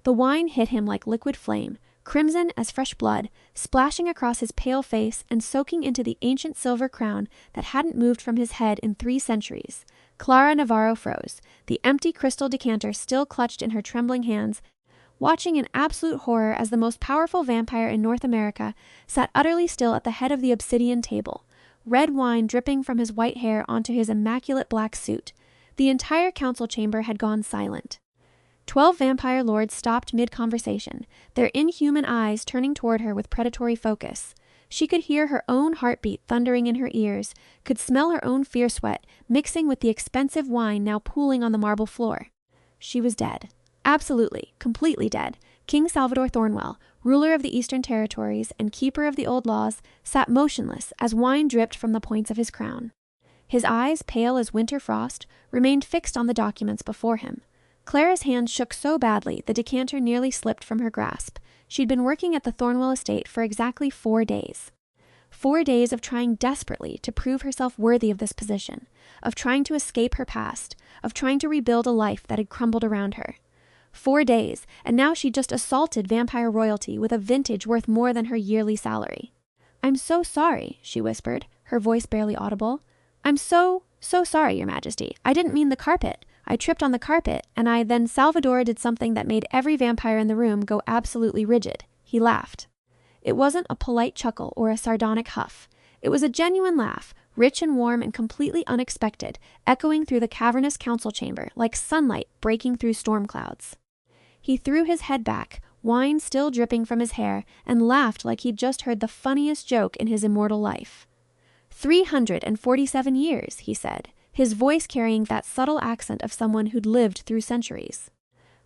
The wine hit him like liquid flame, crimson as fresh blood, splashing across his pale face and soaking into the ancient silver crown that hadn't moved from his head in 3 centuries. Clara Navarro froze, the empty crystal decanter still clutched in her trembling hands, watching in absolute horror as the most powerful vampire in North America sat utterly still at the head of the obsidian table, red wine dripping from his white hair onto his immaculate black suit. The entire council chamber had gone silent. 12 vampire lords stopped mid-conversation, their inhuman eyes turning toward her with predatory focus. She could hear her own heartbeat thundering in her ears, could smell her own fear sweat mixing with the expensive wine now pooling on the marble floor. She was dead. Absolutely, completely dead. King Salvadore Thornwell, ruler of the Eastern Territories and keeper of the old laws, sat motionless as wine dripped from the points of his crown. His eyes, pale as winter frost, remained fixed on the documents before him. Clara's hand shook so badly the decanter nearly slipped from her grasp. She'd been working at the Thornwell estate for exactly 4 days. 4 days of trying desperately to prove herself worthy of this position, of trying to escape her past, of trying to rebuild a life that had crumbled around her. 4 days, and now she'd just assaulted vampire royalty with a vintage worth more than her yearly salary. "I'm so sorry," she whispered, her voice barely audible. "I'm so sorry, Your Majesty. I didn't mean the carpet. I tripped on the carpet, and then Salvadore did something that made every vampire in the room go absolutely rigid." He laughed. It wasn't a polite chuckle or a sardonic huff. It was a genuine laugh, rich and warm and completely unexpected, echoing through the cavernous council chamber like sunlight breaking through storm clouds. He threw his head back, wine still dripping from his hair, and laughed like he'd just heard the funniest joke in his immortal life. 347 years, he said, his voice carrying that subtle accent of someone who'd lived through centuries.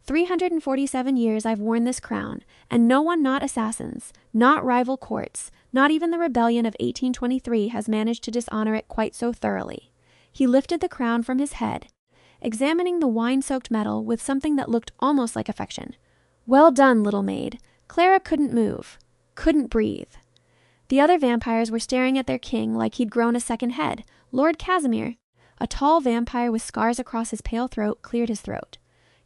347 years I've worn this crown, and no one, not assassins, not rival courts, not even the rebellion of 1823 has managed to dishonor it quite so thoroughly. He lifted the crown from his head, examining the wine-soaked metal with something that looked almost like affection. "Well done, little maid." Clara couldn't move, couldn't breathe. The other vampires were staring at their king like he'd grown a second head. Lord Casimir, a tall vampire with scars across his pale throat, cleared his throat.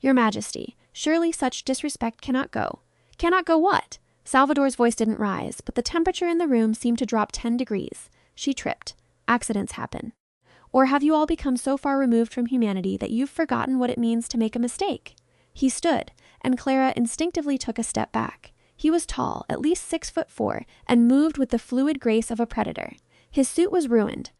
"Your Majesty, surely such disrespect cannot go." "Cannot go what?" Salvadore's voice didn't rise, but the temperature in the room seemed to drop 10 degrees. She tripped. Accidents happen. Or have you all become so far removed from humanity that you've forgotten what it means to make a mistake? He stood, and Clara instinctively took a step back. He was tall, at least 6'4", and moved with the fluid grace of a predator. His suit was ruined,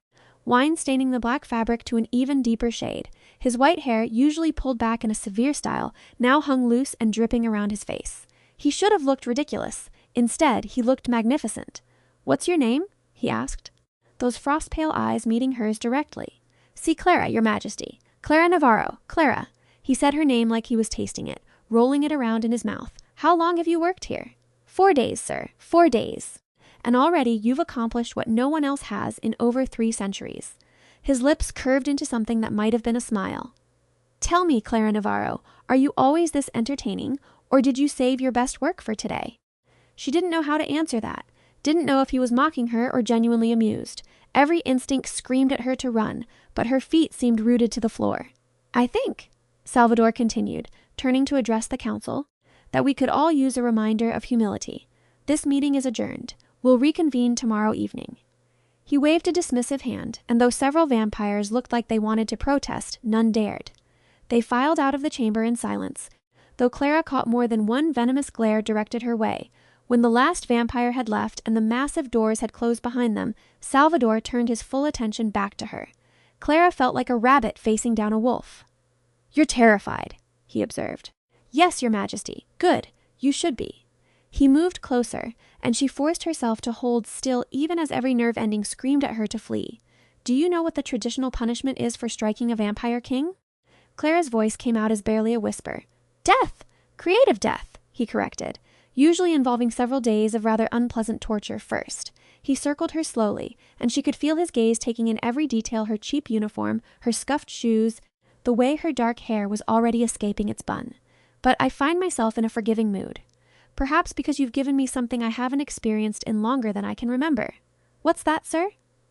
wine staining the black fabric to an even deeper shade. His white hair, usually pulled back in a severe style, now hung loose and dripping around his face. He should have looked ridiculous. Instead, he looked magnificent. "What's your name?" he asked, those frost-pale eyes meeting hers directly. "See Clara, Your Majesty. Clara Navarro. Clara." He said her name like he was tasting it, rolling it around in his mouth. "How long have you worked here?" 4 days, sir. 4 days. And already you've accomplished what no one else has in over 3 centuries. His lips curved into something that might have been a smile. "Tell me, Clara Navarro, are you always this entertaining, or did you save your best work for today?" She didn't know how to answer that, didn't know if he was mocking her or genuinely amused. Every instinct screamed at her to run, but her feet seemed rooted to the floor. "I think," Salvadore continued, turning to address the council, "that we could all use a reminder of humility. This meeting is adjourned. We'll reconvene tomorrow evening." He waved a dismissive hand, and though several vampires looked like they wanted to protest, none dared. They filed out of the chamber in silence, though Clara caught more than one venomous glare directed her way. When the last vampire had left and the massive doors had closed behind them, Salvadore turned his full attention back to her. Clara felt like a rabbit facing down a wolf. "You're terrified," he observed. "Yes, Your Majesty. Good. You should be." He moved closer, and she forced herself to hold still even as every nerve ending screamed at her to flee. "Do you know what the traditional punishment is for striking a vampire king?" Clara's voice came out as barely a whisper. "Death! Creative death," he corrected, usually involving several days of rather unpleasant torture first. He circled her slowly, and she could feel his gaze taking in every detail: her cheap uniform, her scuffed shoes, the way her dark hair was already escaping its bun. "But I find myself in a forgiving mood. Perhaps because you've given me something I haven't experienced in longer than I can remember." "What's that, sir?"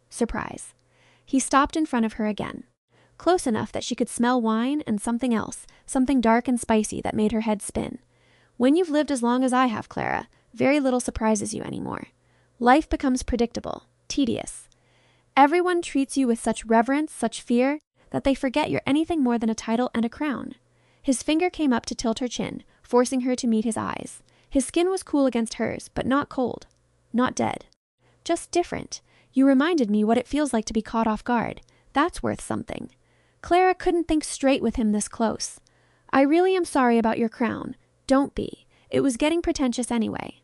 Surprise. He stopped in front of her again, close enough that she could smell wine and something else, something dark and spicy that made her head spin. When you've lived as long as I have, Clara, very little surprises you anymore. Life becomes predictable, tedious. Everyone treats you with such reverence, such fear, that they forget you're anything more than a title and a crown. His finger came up to tilt her chin, forcing her to meet his eyes. His skin was cool against hers, but not cold, not dead. Just different. You reminded me what it feels like to be caught off guard. That's worth something. Clara couldn't think straight with him this close. I really am sorry about your crown. Don't be. It was getting pretentious anyway.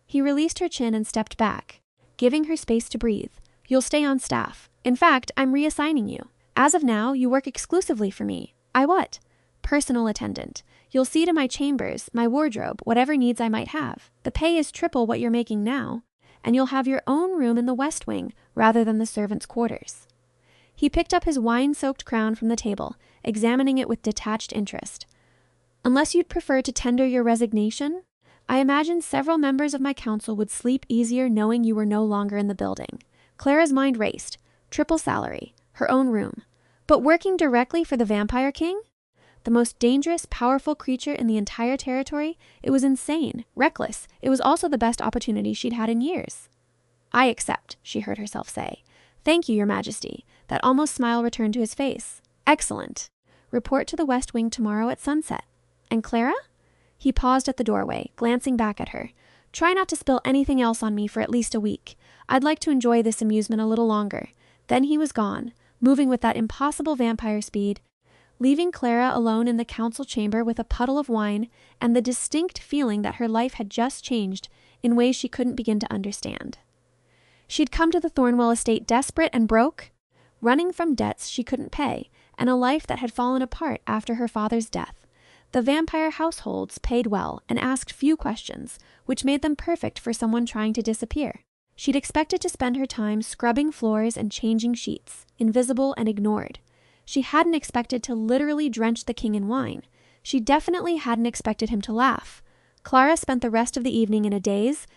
He released her chin and stepped back, giving her space to breathe. You'll stay on staff. In fact, I'm reassigning you. As of now, you work exclusively for me. I what? Personal attendant. You'll see to my chambers, my wardrobe, whatever needs I might have. The pay is triple what you're making now, and you'll have your own room in the West Wing rather than the servants' quarters. He picked up his wine-soaked crown from the table, examining it with detached interest. Unless you'd prefer to tender your resignation, I imagine several members of my council would sleep easier knowing you were no longer in the building. Clara's mind raced. Triple salary, her own room. But working directly for the Vampire King? The most dangerous, powerful creature in the entire territory? It was insane, reckless. It was also the best opportunity she'd had in years. I accept, she heard herself say. Thank you, Your Majesty. That almost smile returned to his face. Excellent. Report to the West Wing tomorrow at sunset. And Clara? He paused at the doorway, glancing back at her. Try not to spill anything else on me for at least a week. I'd like to enjoy this amusement a little longer. Then he was gone, moving with that impossible vampire speed, leaving Clara alone in the council chamber with a puddle of wine and the distinct feeling that her life had just changed in ways she couldn't begin to understand. She'd come to the Thornwell estate desperate and broke, running from debts she couldn't pay, and a life that had fallen apart after her father's death. The vampire households paid well and asked few questions, which made them perfect for someone trying to disappear. She'd expected to spend her time scrubbing floors and changing sheets, invisible and ignored. She hadn't expected to literally drench the king in wine. She definitely hadn't expected him to laugh. Clara spent the rest of the evening in a daze,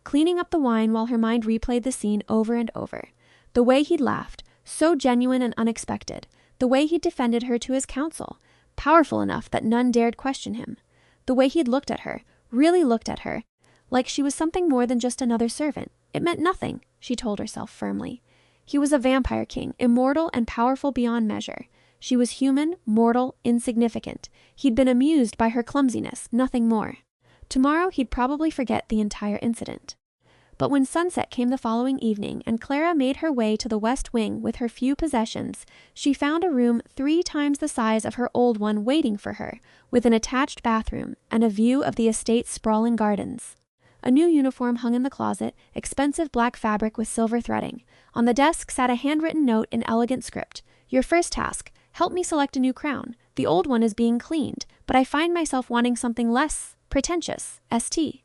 cleaning up the wine while her mind replayed the scene over and over. The way he'd laughed, so genuine and unexpected. The way he'd defended her to his council, powerful enough that none dared question him. The way he'd looked at her, really looked at her, like she was something more than just another servant. It meant nothing, she told herself firmly. He was a vampire king, immortal and powerful beyond measure. She was human, mortal, insignificant. He'd been amused by her clumsiness, nothing more. Tomorrow he'd probably forget the entire incident. But when sunset came the following evening and Clara made her way to the West Wing with her few possessions, she found a room 3 times the size of her old one waiting for her, with an attached bathroom and a view of the estate's sprawling gardens. A new uniform hung in the closet, expensive black fabric with silver threading. On the desk sat a handwritten note in elegant script. Your first task, help me select a new crown. The old one is being cleaned, but I find myself wanting something less pretentious. St.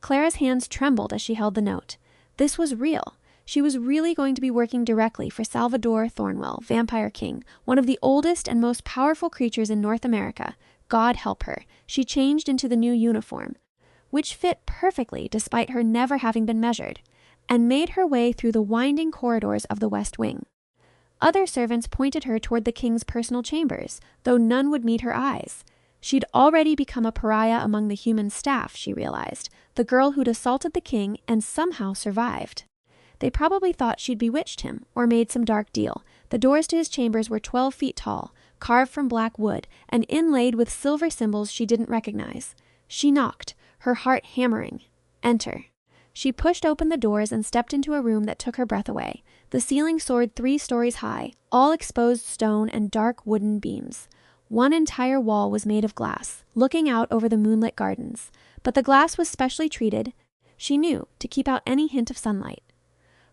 Clara's hands trembled as she held the note. This was real. She was really going to be working directly for Salvadore Thornwell, Vampire King, one of the oldest and most powerful creatures in North America. God help her. She changed into the new uniform, which fit perfectly despite her never having been measured, and made her way through the winding corridors of the West Wing. Other servants pointed her toward the king's personal chambers, though none would meet her eyes. She'd already become a pariah among the human staff, she realized, the girl who'd assaulted the king and somehow survived. They probably thought she'd bewitched him or made some dark deal. The doors to his chambers were 12 feet tall, carved from black wood, and inlaid with silver symbols she didn't recognize. She knocked, her heart hammering. Enter. She pushed open the doors and stepped into a room that took her breath away. The ceiling soared 3 stories high, all exposed stone and dark wooden beams. One entire wall was made of glass, looking out over the moonlit gardens. But the glass was specially treated, she knew, to keep out any hint of sunlight.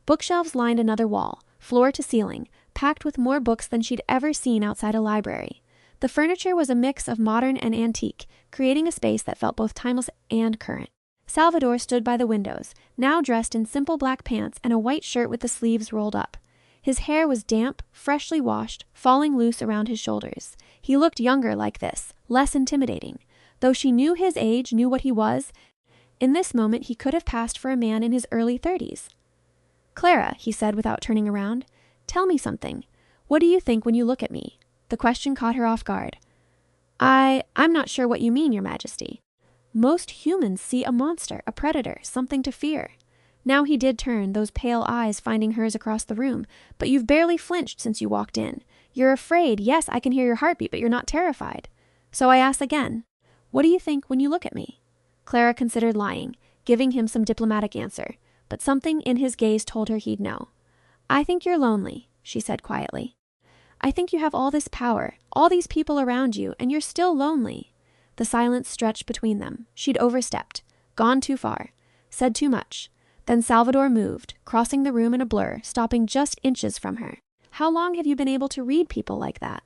Bookshelves lined another wall, floor to ceiling, packed with more books than she'd ever seen outside a library. The furniture was a mix of modern and antique, creating a space that felt both timeless and current. Salvadore stood by the windows, now dressed in simple black pants and a white shirt with the sleeves rolled up. His hair was damp, freshly washed, falling loose around his shoulders. He looked younger like this, less intimidating. Though she knew his age, knew what he was, in this moment he could have passed for a man in his early 30s. Clara, he said without turning around, tell me something. What do you think when you look at me? The question caught her off guard. I'm not sure what you mean, Your Majesty. Most humans see a monster, a predator, something to fear. Now he did turn, those pale eyes finding hers across the room, but you've barely flinched since you walked in. You're afraid. Yes, I can hear your heartbeat, but you're not terrified. So I ask again, what do you think when you look at me? Clara considered lying, giving him some diplomatic answer, but something in his gaze told her he'd know. I think you're lonely, she said quietly. I think you have all this power, all these people around you, and you're still lonely. The silence stretched between them. She'd overstepped, gone too far, said too much. Then Salvadore moved, crossing the room in a blur, stopping just inches from her. How long have you been able to read people like that?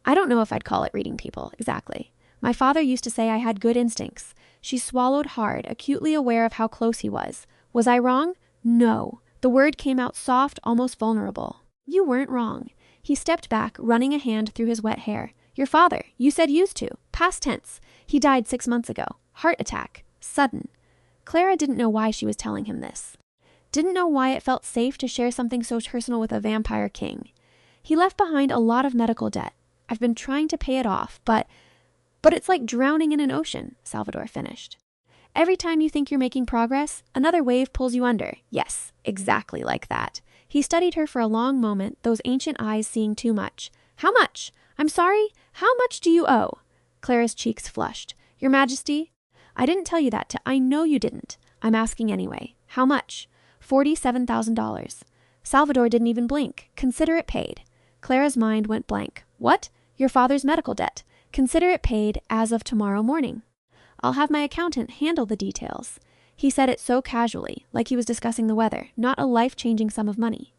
I don't know if I'd call it reading people, exactly. My father used to say I had good instincts. She swallowed hard, acutely aware of how close he was. Was I wrong? No. The word came out soft, almost vulnerable. You weren't wrong. He stepped back, running a hand through his wet hair. Your father, you said used to. Past tense. He died 6 months ago. Heart attack. Sudden. Clara didn't know why she was telling him this. Didn't know why it felt safe to share something so personal with a vampire king. He left behind a lot of medical debt. I've been trying to pay it off, but it's like drowning in an ocean, Salvadore finished. Every time you think you're making progress, another wave pulls you under. Yes, exactly like that. He studied her for a long moment, those ancient eyes seeing too much. How much? I'm sorry? How much do you owe? Clara's cheeks flushed. Your Majesty? I didn't tell you that. I know you didn't. I'm asking anyway. How much? $47,000. Salvadore didn't even blink. Consider it paid. Clara's mind went blank. What? Your father's medical debt. Consider it paid as of tomorrow morning. I'll have my accountant handle the details. He said it so casually, like he was discussing the weather, not a life-changing sum of money.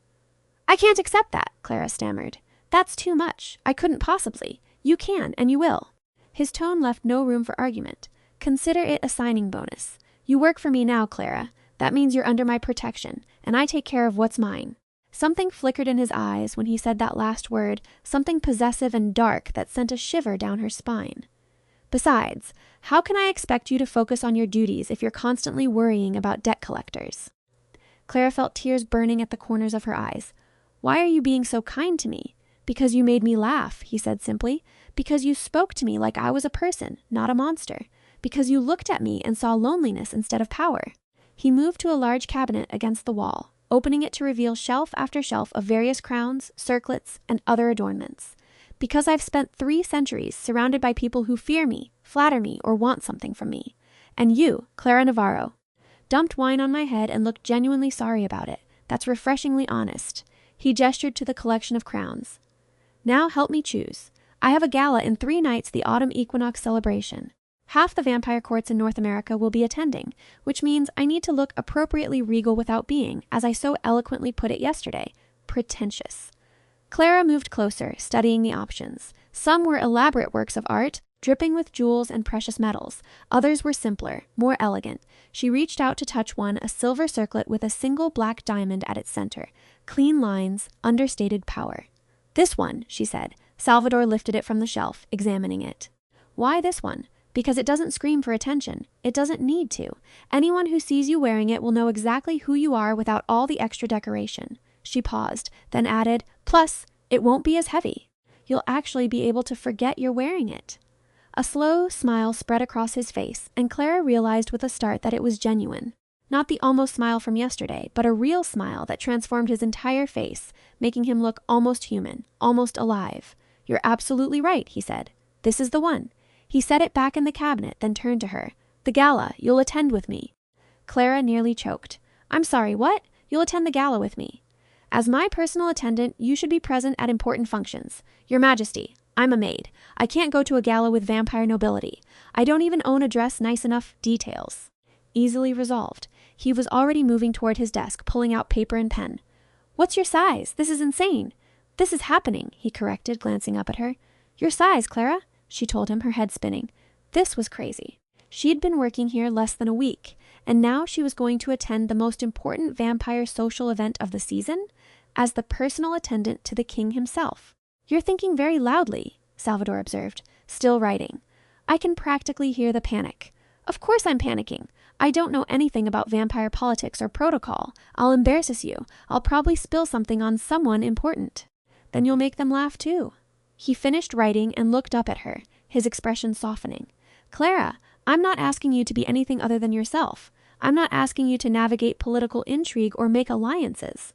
I can't accept that, Clara stammered. That's too much. I couldn't possibly. You can, and you will. His tone left no room for argument. Consider it a signing bonus. You work for me now, Clara. That means you're under my protection, and I take care of what's mine. Something flickered in his eyes when he said that last word, something possessive and dark that sent a shiver down her spine. Besides, how can I expect you to focus on your duties if you're constantly worrying about debt collectors? Clara felt tears burning at the corners of her eyes. Why are you being so kind to me? Because you made me laugh, he said simply. Because you spoke to me like I was a person, not a monster. Because you looked at me and saw loneliness instead of power. He moved to a large cabinet against the wall, opening it to reveal shelf after shelf of various crowns, circlets, and other adornments. Because I've spent 3 centuries surrounded by people who fear me, flatter me, or want something from me. And you, Clara Navarro, dumped wine on my head and looked genuinely sorry about it. That's refreshingly honest. He gestured to the collection of crowns. Now help me choose. I have a gala in 3 nights, the autumn equinox celebration. Half the vampire courts in North America will be attending, which means I need to look appropriately regal without being, as I so eloquently put it yesterday, pretentious. Clara moved closer, studying the options. Some were elaborate works of art, dripping with jewels and precious metals. Others were simpler, more elegant. She reached out to touch one, a silver circlet with a single black diamond at its center. Clean lines, understated power. This one, she said. Salvadore lifted it from the shelf, examining it. Why this one? Because it doesn't scream for attention. It doesn't need to. Anyone who sees you wearing it will know exactly who you are without all the extra decoration. She paused, then added, plus, it won't be as heavy. You'll actually be able to forget you're wearing it. A slow smile spread across his face, and Clara realized with a start that it was genuine. Not the almost smile from yesterday, but a real smile that transformed his entire face, making him look almost human, almost alive. You're absolutely right, he said. This is the one. He set it back in the cabinet, then turned to her. The gala, you'll attend with me. Clara nearly choked. I'm sorry, what? You'll attend the gala with me. As my personal attendant, you should be present at important functions. Your Majesty, I'm a maid. I can't go to a gala with vampire nobility. I don't even own a dress nice enough. Details. Easily resolved. He was already moving toward his desk, pulling out paper and pen. What's your size? This is insane. This is happening, he corrected, glancing up at her. Your size, Clara, she told him, her head spinning. This was crazy. She'd been working here less than a week, and now she was going to attend the most important vampire social event of the season as the personal attendant to the king himself. You're thinking very loudly, Salvadore observed, still writing. I can practically hear the panic. Of course I'm panicking. I don't know anything about vampire politics or protocol. I'll embarrass you. I'll probably spill something on someone important. Then you'll make them laugh too. He finished writing and looked up at her, his expression softening. Clara, I'm not asking you to be anything other than yourself. I'm not asking you to navigate political intrigue or make alliances.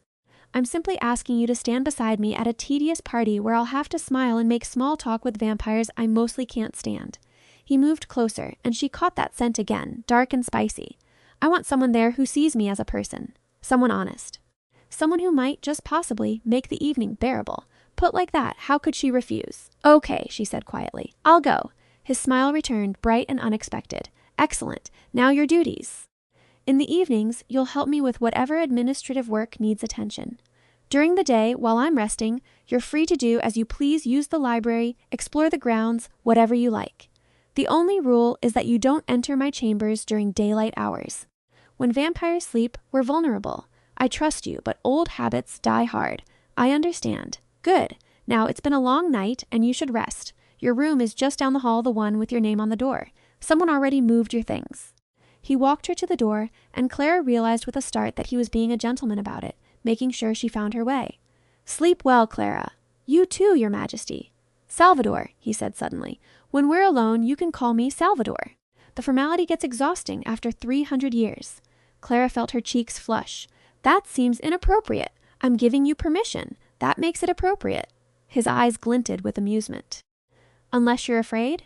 I'm simply asking you to stand beside me at a tedious party where I'll have to smile and make small talk with vampires I mostly can't stand." He moved closer, and she caught that scent again, dark and spicy. "I want someone there who sees me as a person. Someone honest. Someone who might, just possibly, make the evening bearable." Put like that, how could she refuse? "Okay," she said quietly. "I'll go." His smile returned, bright and unexpected. "Excellent. Now your duties. In the evenings, you'll help me with whatever administrative work needs attention. During the day, while I'm resting, you're free to do as you please, use the library, explore the grounds, whatever you like. The only rule is that you don't enter my chambers during daylight hours. When vampires sleep, we're vulnerable. I trust you, but old habits die hard. I understand. Good. Now, it's been a long night, and you should rest. Your room is just down the hall, the one with your name on the door. Someone already moved your things." He walked her to the door, and Clara realized with a start that he was being a gentleman about it, making sure she found her way. "Sleep well, Clara. You too, Your Majesty." "Salvadore," he said suddenly. "When we're alone, you can call me Salvadore. The formality gets exhausting after 300 years. Clara felt her cheeks flush. "That seems inappropriate. I'm giving you permission. That makes it appropriate." His eyes glinted with amusement. "Unless you're afraid?"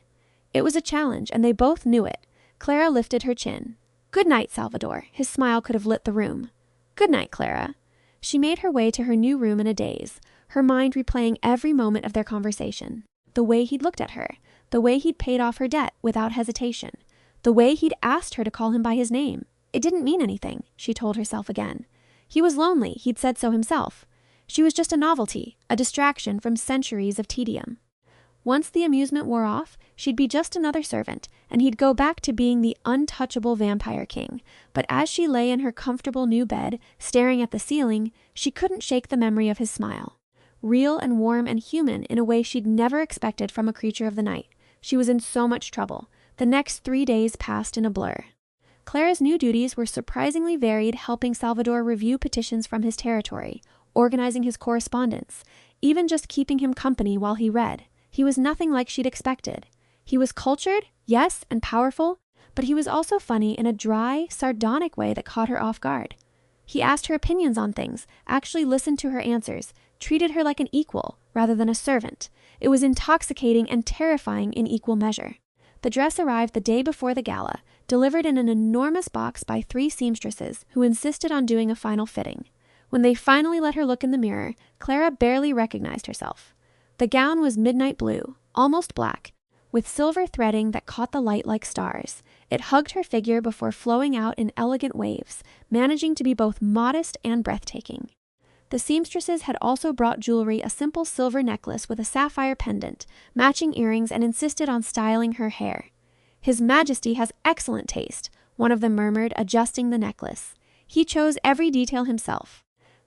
It was a challenge, and they both knew it. Clara lifted her chin. "Good night, Salvadore." His smile could have lit the room. "Good night, Clara." She made her way to her new room in a daze, her mind replaying every moment of their conversation. The way he'd looked at her, the way he'd paid off her debt without hesitation, the way he'd asked her to call him by his name. It didn't mean anything, she told herself again. He was lonely, he'd said so himself. She was just a novelty, a distraction from centuries of tedium. Once the amusement wore off, she'd be just another servant, and he'd go back to being the untouchable vampire king. But as she lay in her comfortable new bed, staring at the ceiling, she couldn't shake the memory of his smile. Real and warm and human in a way she'd never expected from a creature of the night. She was in so much trouble. The next 3 days passed in a blur. Clara's new duties were surprisingly varied, helping Salvadore review petitions from his territory, organizing his correspondence, even just keeping him company while he read. He was nothing like she'd expected. He was cultured, yes, and powerful, but he was also funny in a dry, sardonic way that caught her off guard. He asked her opinions on things, actually listened to her answers, treated her like an equal rather than a servant. It was intoxicating and terrifying in equal measure. The dress arrived the day before the gala, delivered in an enormous box by 3 seamstresses who insisted on doing a final fitting. When they finally let her look in the mirror, Clara barely recognized herself. The gown was midnight blue, almost black, with silver threading that caught the light like stars. It hugged her figure before flowing out in elegant waves, managing to be both modest and breathtaking. The seamstresses had also brought jewelry, a simple silver necklace with a sapphire pendant, matching earrings, and insisted on styling her hair. "His Majesty has excellent taste," one of them murmured, adjusting the necklace. "He chose every detail himself."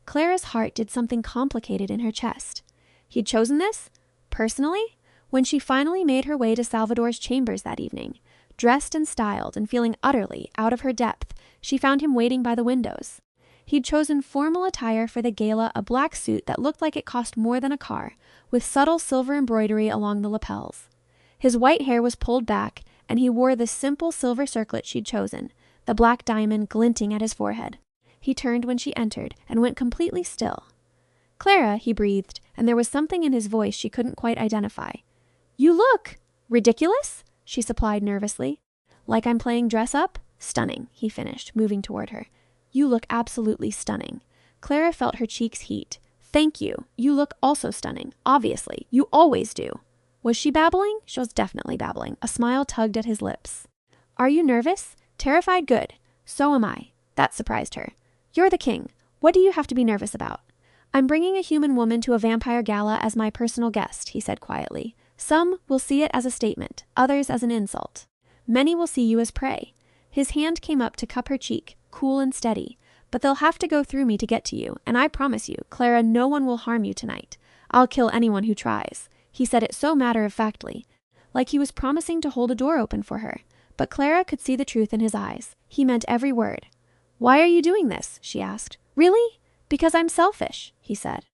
Clara's heart did something complicated in her chest. He'd chosen this? Personally? When she finally made her way to Salvadore's chambers that evening, dressed and styled and feeling utterly out of her depth, she found him waiting by the windows. He'd chosen formal attire for the gala, a black suit that looked like it cost more than a car, with subtle silver embroidery along the lapels. His white hair was pulled back, and he wore the simple silver circlet she'd chosen, the black diamond glinting at his forehead. He turned when she entered and went completely still. "Clara," he breathed, and there was something in his voice she couldn't quite identify. "You look ridiculous," she supplied nervously. "Like I'm playing dress up?" "Stunning," he finished, moving toward her. "You look absolutely stunning." Clara felt her cheeks heat. "Thank you. You look also stunning. Obviously. You always do." Was she babbling? She was definitely babbling. A smile tugged at his lips. "Are you nervous? Terrified? Good. So am I." That surprised her. "You're the king. What do you have to be nervous about?" "I'm bringing a human woman to a vampire gala as my personal guest," he said quietly. "Some will see it as a statement, others as an insult. Many will see you as prey." His hand came up to cup her cheek, cool and steady. "But they'll have to go through me to get to you, and I promise you, Clara, no one will harm you tonight. I'll kill anyone who tries." He said it so matter-of-factly, like he was promising to hold a door open for her. But Clara could see the truth in his eyes. He meant every word. "Why are you doing this?" she asked. "Really?" "Because I'm selfish," he said.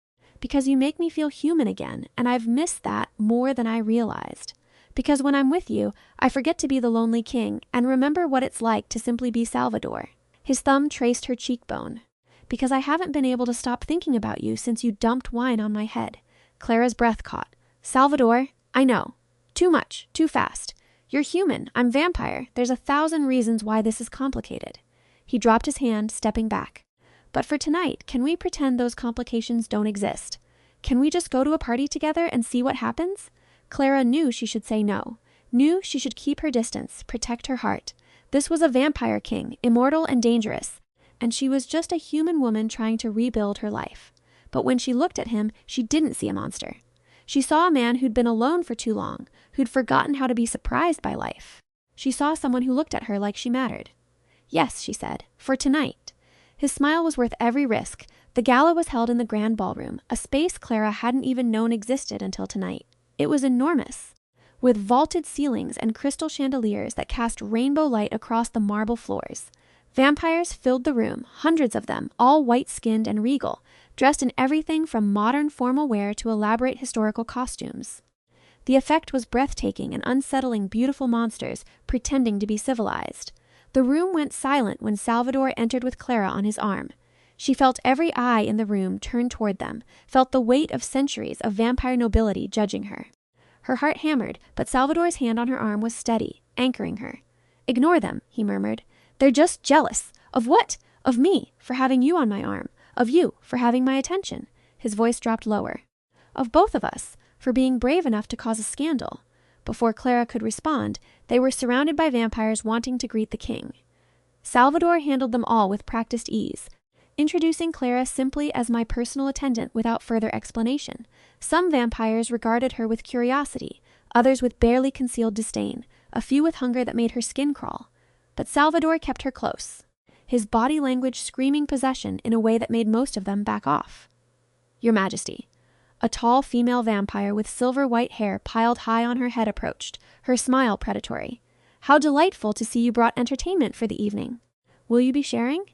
"Because you make me feel human again, and I've missed that more than I realized. Because when I'm with you, I forget to be the lonely king and remember what it's like to simply be Salvadore. His thumb traced her cheekbone. Because I haven't been able to stop thinking about you since you dumped wine on my head. Clara's breath caught. Salvadore, I know. Too much, too fast. You're human, I'm vampire. There's 1,000 reasons why this is complicated. He dropped his hand, stepping back. But for tonight, can we pretend those complications don't exist? Can we just go to a party together and see what happens? Clara knew she should say no. Knew she should keep her distance, protect her heart. This was a vampire king, immortal and dangerous. And she was just a human woman trying to rebuild her life. But when she looked at him, she didn't see a monster. She saw a man who'd been alone for too long, who'd forgotten how to be surprised by life. She saw someone who looked at her like she mattered. Yes, she said, for tonight. His smile was worth every risk. The gala was held in the grand ballroom, a space Clara hadn't even known existed until tonight. It was enormous, with vaulted ceilings and crystal chandeliers that cast rainbow light across the marble floors. Vampires filled the room, hundreds of them, all white-skinned and regal, dressed in everything from modern formal wear to elaborate historical costumes. The effect was breathtaking and unsettling, beautiful monsters pretending to be civilized. The room went silent when Salvadore entered with Clara on his arm. She felt every eye in the room turn toward them, felt the weight of centuries of vampire nobility judging her. Her heart hammered, but Salvadore's hand on her arm was steady, anchoring her. "Ignore them," he murmured. "They're just jealous. Of what? Of me, for having you on my arm. Of you, for having my attention." His voice dropped lower. "Of both of us, for being brave enough to cause a scandal." Before Clara could respond, they were surrounded by vampires wanting to greet the king. Salvadore handled them all with practiced ease, introducing Clara simply as my personal attendant without further explanation. Some vampires regarded her with curiosity, others with barely concealed disdain, a few with hunger that made her skin crawl. But Salvadore kept her close, his body language screaming possession in a way that made most of them back off. "Your Majesty." A tall female vampire with silver-white hair piled high on her head approached, her smile predatory. "How delightful to see you brought entertainment for the evening. Will you be sharing?"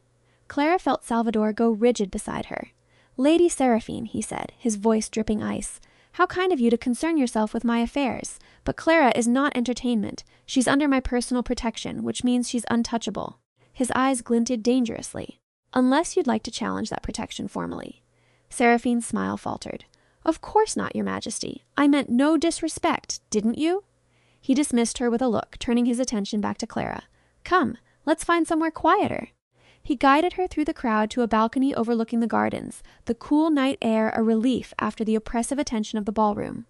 Clara felt Salvadore go rigid beside her. "Lady Seraphine," he said, his voice dripping ice. "How kind of you to concern yourself with my affairs. But Clara is not entertainment. She's under my personal protection, which means she's untouchable." His eyes glinted dangerously. "Unless you'd like to challenge that protection formally." Seraphine's smile faltered. "Of course not, Your Majesty. I meant no disrespect, didn't you?" He dismissed her with a look, turning his attention back to Clara. "Come, let's find somewhere quieter." He guided her through the crowd to a balcony overlooking the gardens, the cool night air a relief after the oppressive attention of the ballroom.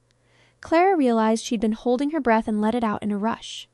Clara realized she'd been holding her breath and let it out in a rush.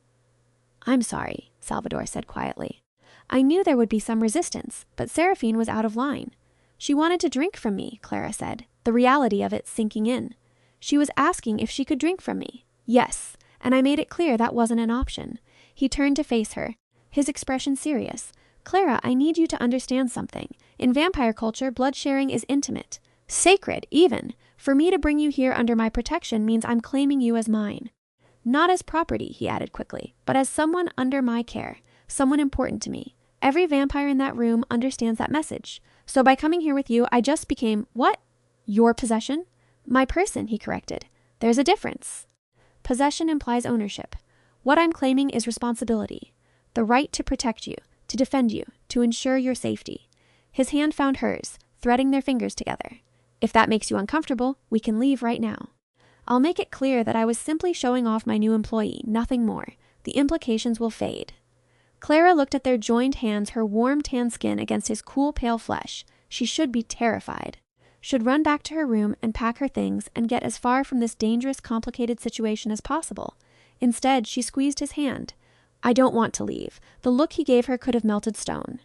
"I'm sorry," Salvadore said quietly. "I knew there would be some resistance, but Seraphine was out of line." "She wanted to drink from me," Clara said, the reality of it sinking in. "She was asking if she could drink from me." "Yes, and I made it clear that wasn't an option." He turned to face her, his expression serious. "Clara, I need you to understand something. In vampire culture, blood sharing is intimate. Sacred, even. For me to bring you here under my protection means I'm claiming you as mine. Not as property," he added quickly, "but as someone under my care, someone important to me. Every vampire in that room understands that message. So by coming here with you, I just became, what? Your possession?" "My person," he corrected. "There's a difference. Possession implies ownership. What I'm claiming is responsibility. The right to protect you, to defend you, to ensure your safety." His hand found hers, threading their fingers together. "If that makes you uncomfortable, we can leave right now. I'll make it clear that I was simply showing off my new employee, nothing more. The implications will fade." Clara looked at their joined hands, her warm tan skin against his cool pale flesh. She should be terrified. Should run back to her room and pack her things and get as far from this dangerous, complicated situation as possible. Instead, she squeezed his hand. "I don't want to leave." The look he gave her could have melted stone.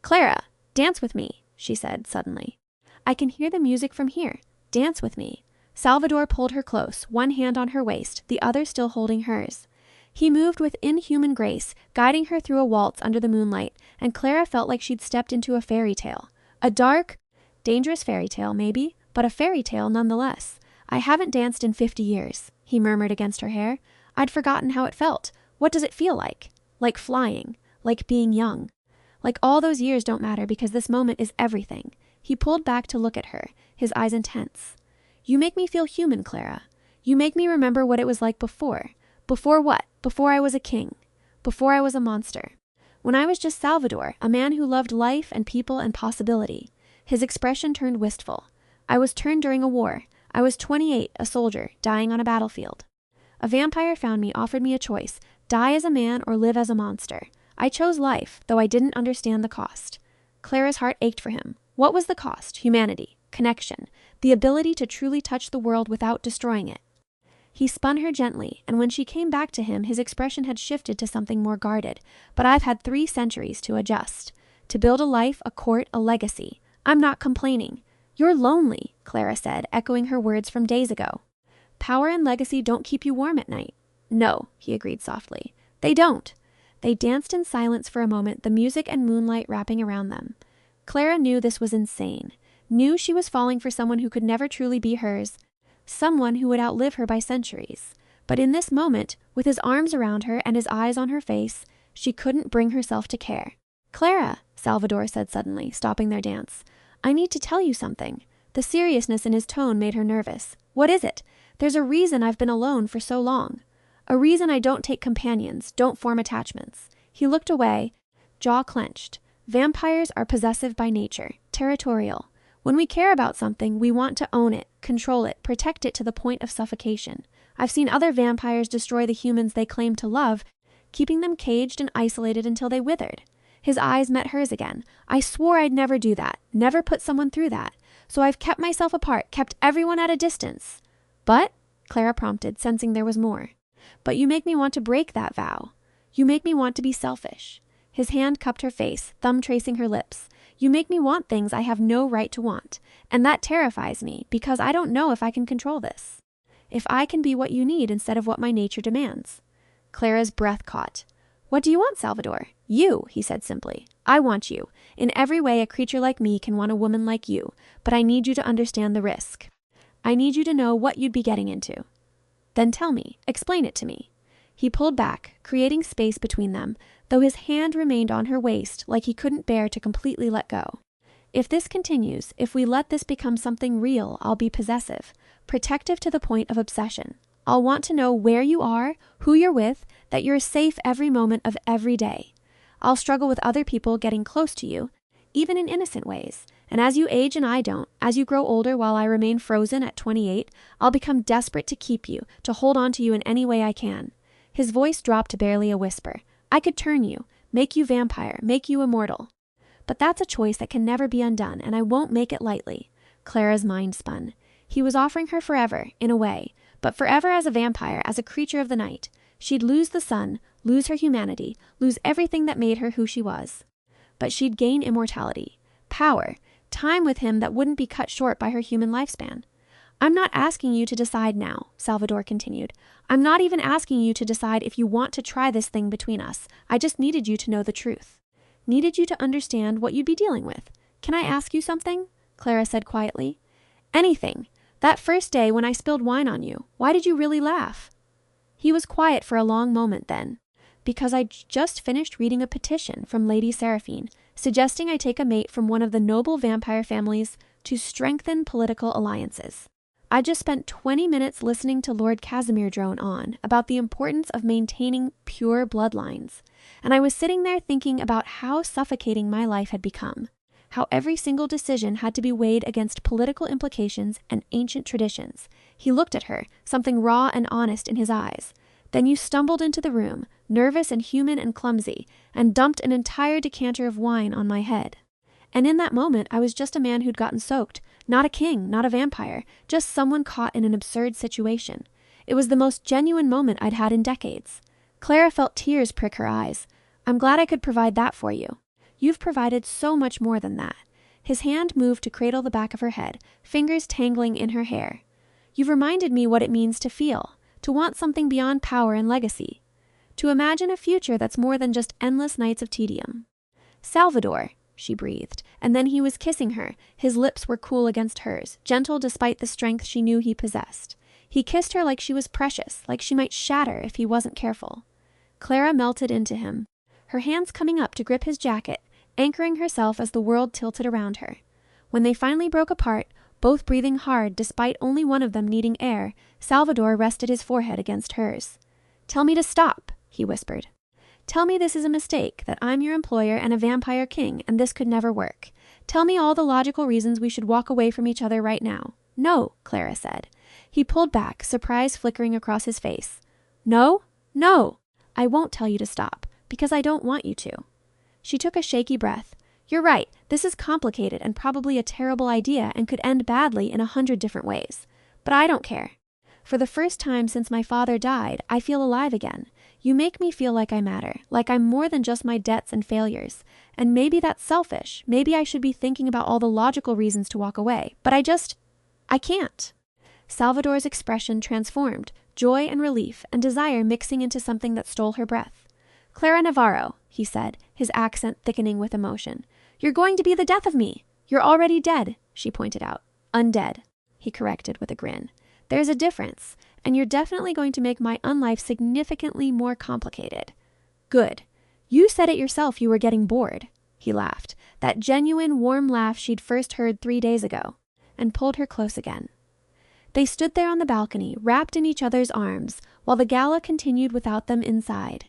"Clara, dance with me," she said suddenly. "I can hear the music from here. Dance with me." Salvadore pulled her close, one hand on her waist, the other still holding hers. He moved with inhuman grace, guiding her through a waltz under the moonlight, and Clara felt like she'd stepped into a fairy tale. A dark, dangerous fairy tale, maybe, but a fairy tale nonetheless. "I haven't danced in 50 years, he murmured against her hair. "I'd forgotten how it felt. What does it feel like? Like flying, like being young. Like all those years don't matter because this moment is everything." He pulled back to look at her, his eyes intense. "You make me feel human, Clara. You make me remember what it was like before. Before what? Before I was a king. Before I was a monster. When I was just Salvadore, a man who loved life and people and possibility. His expression turned wistful. I was turned during a war. I was 28, a soldier, dying on a battlefield. A vampire found me, offered me a choice, die as a man or live as a monster. I chose life, though I didn't understand the cost. Clara's heart ached for him. What was the cost? Humanity, connection, the ability to truly touch the world without destroying it. He spun her gently, and when she came back to him, his expression had shifted to something more guarded. But I've had 3 centuries to adjust. To build a life, a court, a legacy. I'm not complaining. You're lonely, Clara said, echoing her words from days ago. Power and legacy don't keep you warm at night. No, he agreed softly. They don't. They danced in silence for a moment, the music and moonlight wrapping around them. Clara knew this was insane. Knew she was falling for someone who could never truly be hers. Someone who would outlive her by centuries. But in this moment, with his arms around her and his eyes on her face, she couldn't bring herself to care. Clara, Salvadore said suddenly, stopping their dance. I need to tell you something. The seriousness in his tone made her nervous. What is it? There's a reason I've been alone for so long. A reason I don't take companions, don't form attachments. He looked away, jaw clenched. Vampires are possessive by nature, territorial. When we care about something, we want to own it, control it, protect it to the point of suffocation. I've seen other vampires destroy the humans they claim to love, keeping them caged and isolated until they withered. His eyes met hers again. I swore I'd never do that, never put someone through that. So I've kept myself apart, kept everyone at a distance. But, Clara prompted, sensing there was more. But you make me want to break that vow. You make me want to be selfish. His hand cupped her face, thumb tracing her lips. You make me want things I have no right to want. And that terrifies me, because I don't know if I can control this. If I can be what you need instead of what my nature demands. Clara's breath caught. What do you want, Salvadore? You, he said simply. I want you. In every way a creature like me can want a woman like you, but I need you to understand the risk. I need you to know what you'd be getting into. Then tell me, explain it to me. He pulled back, creating space between them, though his hand remained on her waist like he couldn't bear to completely let go. If this continues, if we let this become something real, I'll be possessive, protective to the point of obsession. I'll want to know where you are, who you're with, that you're safe every moment of every day. I'll struggle with other people getting close to you, even in innocent ways. And as you age and I don't, as you grow older while I remain frozen at 28, I'll become desperate to keep you, to hold on to you in any way I can. His voice dropped to barely a whisper. I could turn you, make you vampire, make you immortal. But that's a choice that can never be undone, and I won't make it lightly. Clara's mind spun. He was offering her forever, in a way, but forever as a vampire, as a creature of the night. She'd lose the sun, lose her humanity, lose everything that made her who she was. But she'd gain immortality, power, time with him that wouldn't be cut short by her human lifespan. I'm not asking you to decide now, Salvadore continued. I'm not even asking you to decide if you want to try this thing between us. I just needed you to know the truth. Needed you to understand what you'd be dealing with. Can I ask you something? Clara said quietly. Anything. That first day when I spilled wine on you, why did you really laugh? He was quiet for a long moment then. Because I'd just finished reading a petition from Lady Seraphine, suggesting I take a mate from one of the noble vampire families to strengthen political alliances. I just spent 20 minutes listening to Lord Casimir drone on about the importance of maintaining pure bloodlines, and I was sitting there thinking about how suffocating my life had become, how every single decision had to be weighed against political implications and ancient traditions. He looked at her, something raw and honest in his eyes. Then you stumbled into the room, nervous and human and clumsy, and dumped an entire decanter of wine on my head. And in that moment, I was just a man who'd gotten soaked, not a king, not a vampire, just someone caught in an absurd situation. It was the most genuine moment I'd had in decades. Clara felt tears prick her eyes. I'm glad I could provide that for you. You've provided so much more than that. His hand moved to cradle the back of her head, fingers tangling in her hair. You've reminded me what it means to feel, to want something beyond power and legacy, to imagine a future that's more than just endless nights of tedium. Salvadore, she breathed, and then he was kissing her. His lips were cool against hers, gentle despite the strength she knew he possessed. He kissed her like she was precious, like she might shatter if he wasn't careful. Clara melted into him, her hands coming up to grip his jacket, anchoring herself as the world tilted around her. When they finally broke apart, both breathing hard despite only one of them needing air, Salvadore rested his forehead against hers. Tell me to stop, he whispered. Tell me this is a mistake, that I'm your employer and a vampire king, and this could never work. Tell me all the logical reasons we should walk away from each other right now. No, Clara said. He pulled back, surprise flickering across his face. No, no, I won't tell you to stop, because I don't want you to. She took a shaky breath. You're right, this is complicated and probably a terrible idea and could end badly in 100 different ways. But I don't care. For the first time since my father died, I feel alive again. You make me feel like I matter, like I'm more than just my debts and failures. And maybe that's selfish. Maybe I should be thinking about all the logical reasons to walk away. But I can't. Salvadore's expression transformed, joy and relief and desire mixing into something that stole her breath. Clara Navarro, he said, his accent thickening with emotion. You're going to be the death of me. You're already dead, she pointed out. Undead, he corrected with a grin. There's a difference, and you're definitely going to make my unlife significantly more complicated. Good. You said it yourself you were getting bored, he laughed, that genuine, warm laugh she'd first heard 3 days ago, and pulled her close again. They stood there on the balcony, wrapped in each other's arms, while the gala continued without them inside.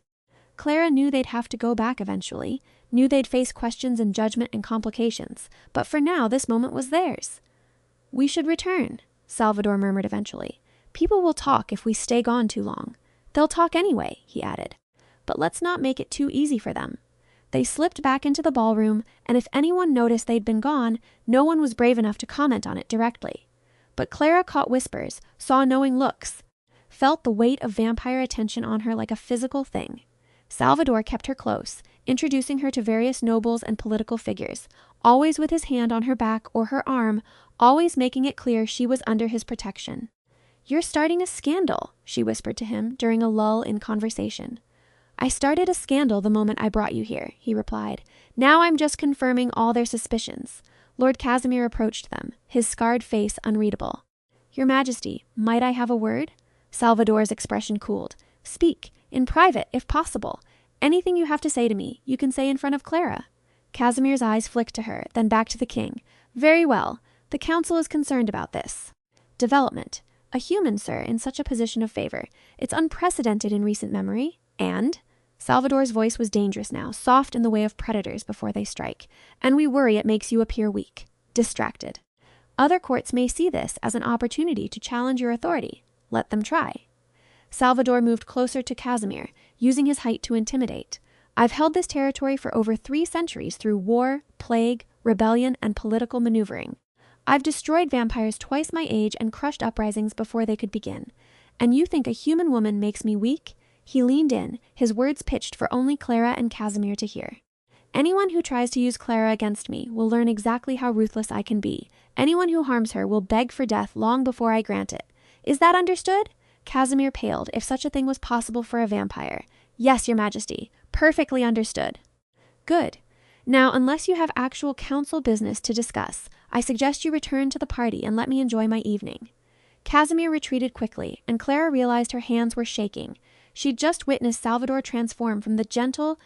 Clara knew they'd have to go back eventually, knew they'd face questions and judgment and complications, but for now this moment was theirs. We should return, Salvadore murmured eventually. People will talk if we stay gone too long. They'll talk anyway, he added. But let's not make it too easy for them. They slipped back into the ballroom, and if anyone noticed they'd been gone, no one was brave enough to comment on it directly. But Clara caught whispers, saw knowing looks, felt the weight of vampire attention on her like a physical thing. Salvadore kept her close, introducing her to various nobles and political figures, always with his hand on her back or her arm, always making it clear she was under his protection. You're starting a scandal, she whispered to him during a lull in conversation. I started a scandal the moment I brought you here, he replied. Now I'm just confirming all their suspicions. Lord Casimir approached them, his scarred face unreadable. Your Majesty, might I have a word? Salvadore's expression cooled. Speak, in private, if possible. Anything you have to say to me, you can say in front of Clara. Casimir's eyes flicked to her, then back to the king. Very well. The council is concerned about this. Development. A human, sir, in such a position of favor. It's unprecedented in recent memory. And? Salvadore's voice was dangerous now, soft in the way of predators before they strike. And we worry it makes you appear weak, distracted. Other courts may see this as an opportunity to challenge your authority. Let them try. Salvadore moved closer to Casimir, using his height to intimidate. I've held this territory for over 3 centuries through war, plague, rebellion, and political maneuvering. I've destroyed vampires twice my age and crushed uprisings before they could begin. And you think a human woman makes me weak? He leaned in, his words pitched for only Clara and Casimir to hear. Anyone who tries to use Clara against me will learn exactly how ruthless I can be. Anyone who harms her will beg for death long before I grant it. Is that understood? Casimir paled, if such a thing was possible for a vampire. Yes, Your Majesty. Perfectly understood. Good. Now, unless you have actual council business to discuss, I suggest you return to the party and let me enjoy my evening. Casimir retreated quickly, and Clara realized her hands were shaking. She'd just witnessed Salvadore transform from the gentle,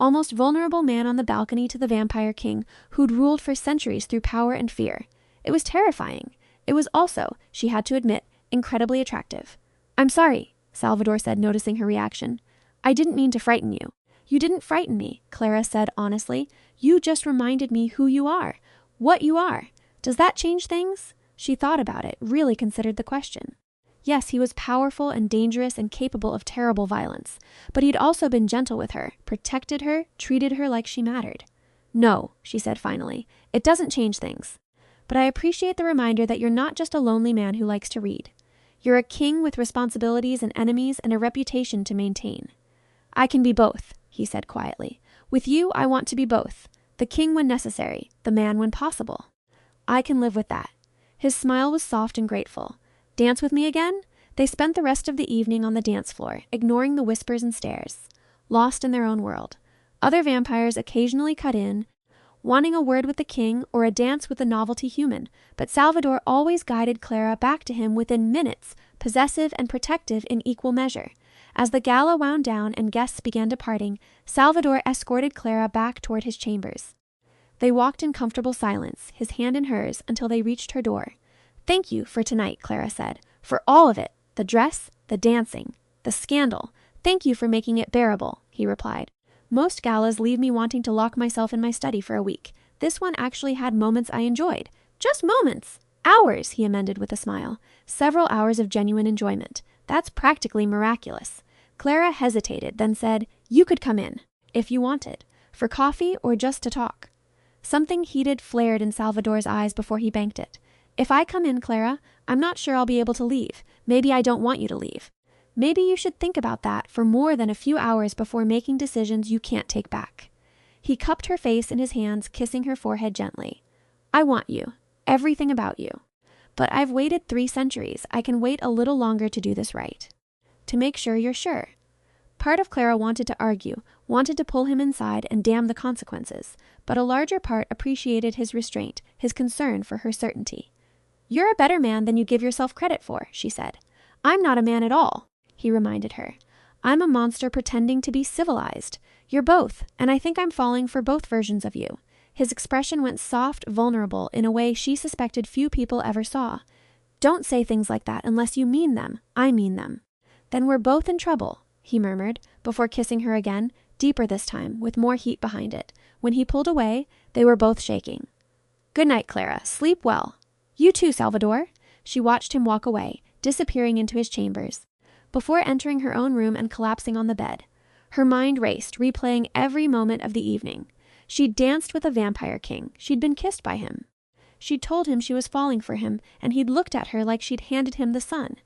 almost vulnerable man on the balcony to the vampire king who'd ruled for centuries through power and fear. It was terrifying. It was also, she had to admit, incredibly attractive. I'm sorry, Salvadore said, noticing her reaction. I didn't mean to frighten you. You didn't frighten me, Clara said honestly. You just reminded me who you are, what you are. Does that change things? She thought about it, really considered the question. Yes, he was powerful and dangerous and capable of terrible violence, but he'd also been gentle with her, protected her, treated her like she mattered. No, she said finally, it doesn't change things. But I appreciate the reminder that you're not just a lonely man who likes to read. You're a king with responsibilities and enemies and a reputation to maintain. I can be both, he said quietly. With you, I want to be both. The king when necessary, the man when possible. I can live with that. His smile was soft and grateful. Dance with me again? They spent the rest of the evening on the dance floor, ignoring the whispers and stares, lost in their own world. Other vampires occasionally cut in, wanting a word with the king or a dance with the novelty human, but Salvadore always guided Clara back to him within minutes, possessive and protective in equal measure. As the gala wound down and guests began departing, Salvadore escorted Clara back toward his chambers. They walked in comfortable silence, his hand in hers, until they reached her door. Thank you for tonight, Clara said. For all of it. The dress, the dancing, the scandal, Thank you for making it bearable, he replied. Most galas leave me wanting to lock myself in my study for a week. This one actually had moments I enjoyed. Just moments. Hours, he amended with a smile. Several hours of genuine enjoyment. That's practically miraculous. Clara hesitated, then said, You could come in, if you wanted, for coffee or just to talk. Something heated flared in Salvadore's eyes before he banked it. If I come in, Clara, I'm not sure I'll be able to leave. Maybe I don't want you to leave. Maybe you should think about that for more than a few hours before making decisions you can't take back. He cupped her face in his hands, kissing her forehead gently. I want you. Everything about you. But I've waited 3 centuries. I can wait a little longer to do this right. To make sure you're sure. Part of Clara wanted to argue, wanted to pull him inside and damn the consequences, but a larger part appreciated his restraint, his concern for her certainty. You're a better man than you give yourself credit for, she said. I'm not a man at all, he reminded her. I'm a monster pretending to be civilized. You're both, and I think I'm falling for both versions of you. His expression went soft, vulnerable, in a way she suspected few people ever saw. Don't say things like that unless you mean them. I mean them. Then we're both in trouble, he murmured, before kissing her again, deeper this time, with more heat behind it. When he pulled away, they were both shaking. Good night, Clara. Sleep well. You too, Salvador. She watched him walk away, disappearing into his chambers. Before entering her own room and collapsing on the bed, her mind raced, replaying every moment of the evening. She'd danced with a vampire king. She'd been kissed by him. She'd told him she was falling for him, and he'd looked at her like she'd handed him the sun.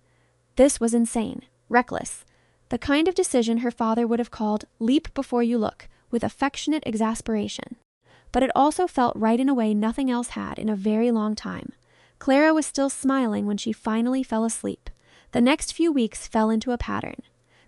This was insane, reckless. The kind of decision her father would have called leap before you look, with affectionate exasperation. But it also felt right in a way nothing else had in a very long time. Clara was still smiling when she finally fell asleep. The next few weeks fell into a pattern.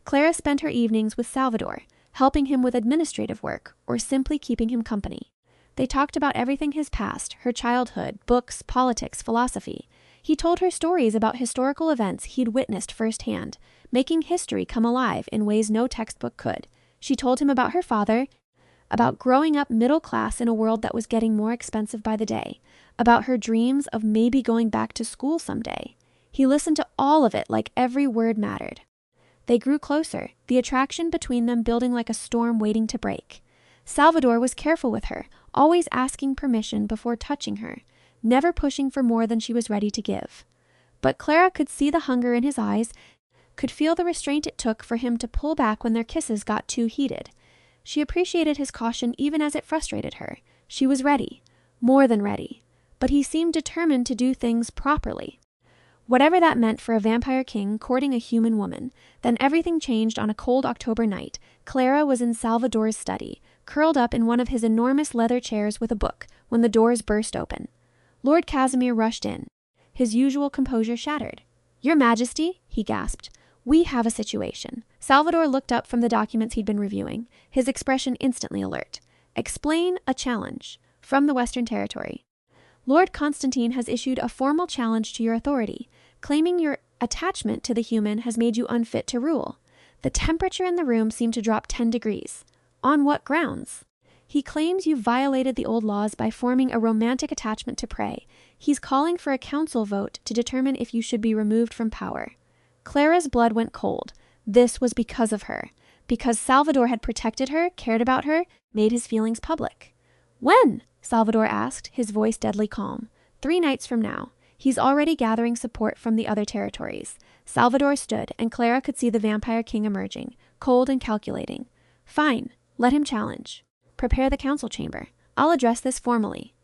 Clara spent her evenings with Salvadore, helping him with administrative work or simply keeping him company. They talked about everything his past, her childhood, books, politics, philosophy. He told her stories about historical events he'd witnessed firsthand, making history come alive in ways no textbook could. She told him about her father, about growing up middle class in a world that was getting more expensive by the day, about her dreams of maybe going back to school someday. He listened to all of it like every word mattered. They grew closer, the attraction between them building like a storm waiting to break. Salvadore was careful with her, always asking permission before touching her, never pushing for more than she was ready to give. But Clara could see the hunger in his eyes, could feel the restraint it took for him to pull back when their kisses got too heated. She appreciated his caution even as it frustrated her. She was ready, more than ready, but he seemed determined to do things properly. Whatever that meant for a vampire king courting a human woman, then everything changed on a cold October night. Clara was in Salvadore's study, curled up in one of his enormous leather chairs with a book, when the doors burst open. Lord Casimir rushed in, his usual composure shattered. Your Majesty, he gasped, we have a situation. Salvadore looked up from the documents he'd been reviewing, his expression instantly alert. Explain a challenge. From the Western Territory. Lord Constantine has issued a formal challenge to your authority, claiming your attachment to the human has made you unfit to rule. The temperature in the room seemed to drop 10 degrees. On what grounds? He claims you violated the old laws by forming a romantic attachment to prey. He's calling for a council vote to determine if you should be removed from power. Clara's blood went cold. This was because of her. Because Salvadore had protected her, cared about her, made his feelings public. When? Salvadore asked, his voice deadly calm. 3 nights from now. He's already gathering support from the other territories. Salvadore stood, and Clara could see the vampire king emerging, cold and calculating. Fine. Let him challenge. Prepare the council chamber. I'll address this formally.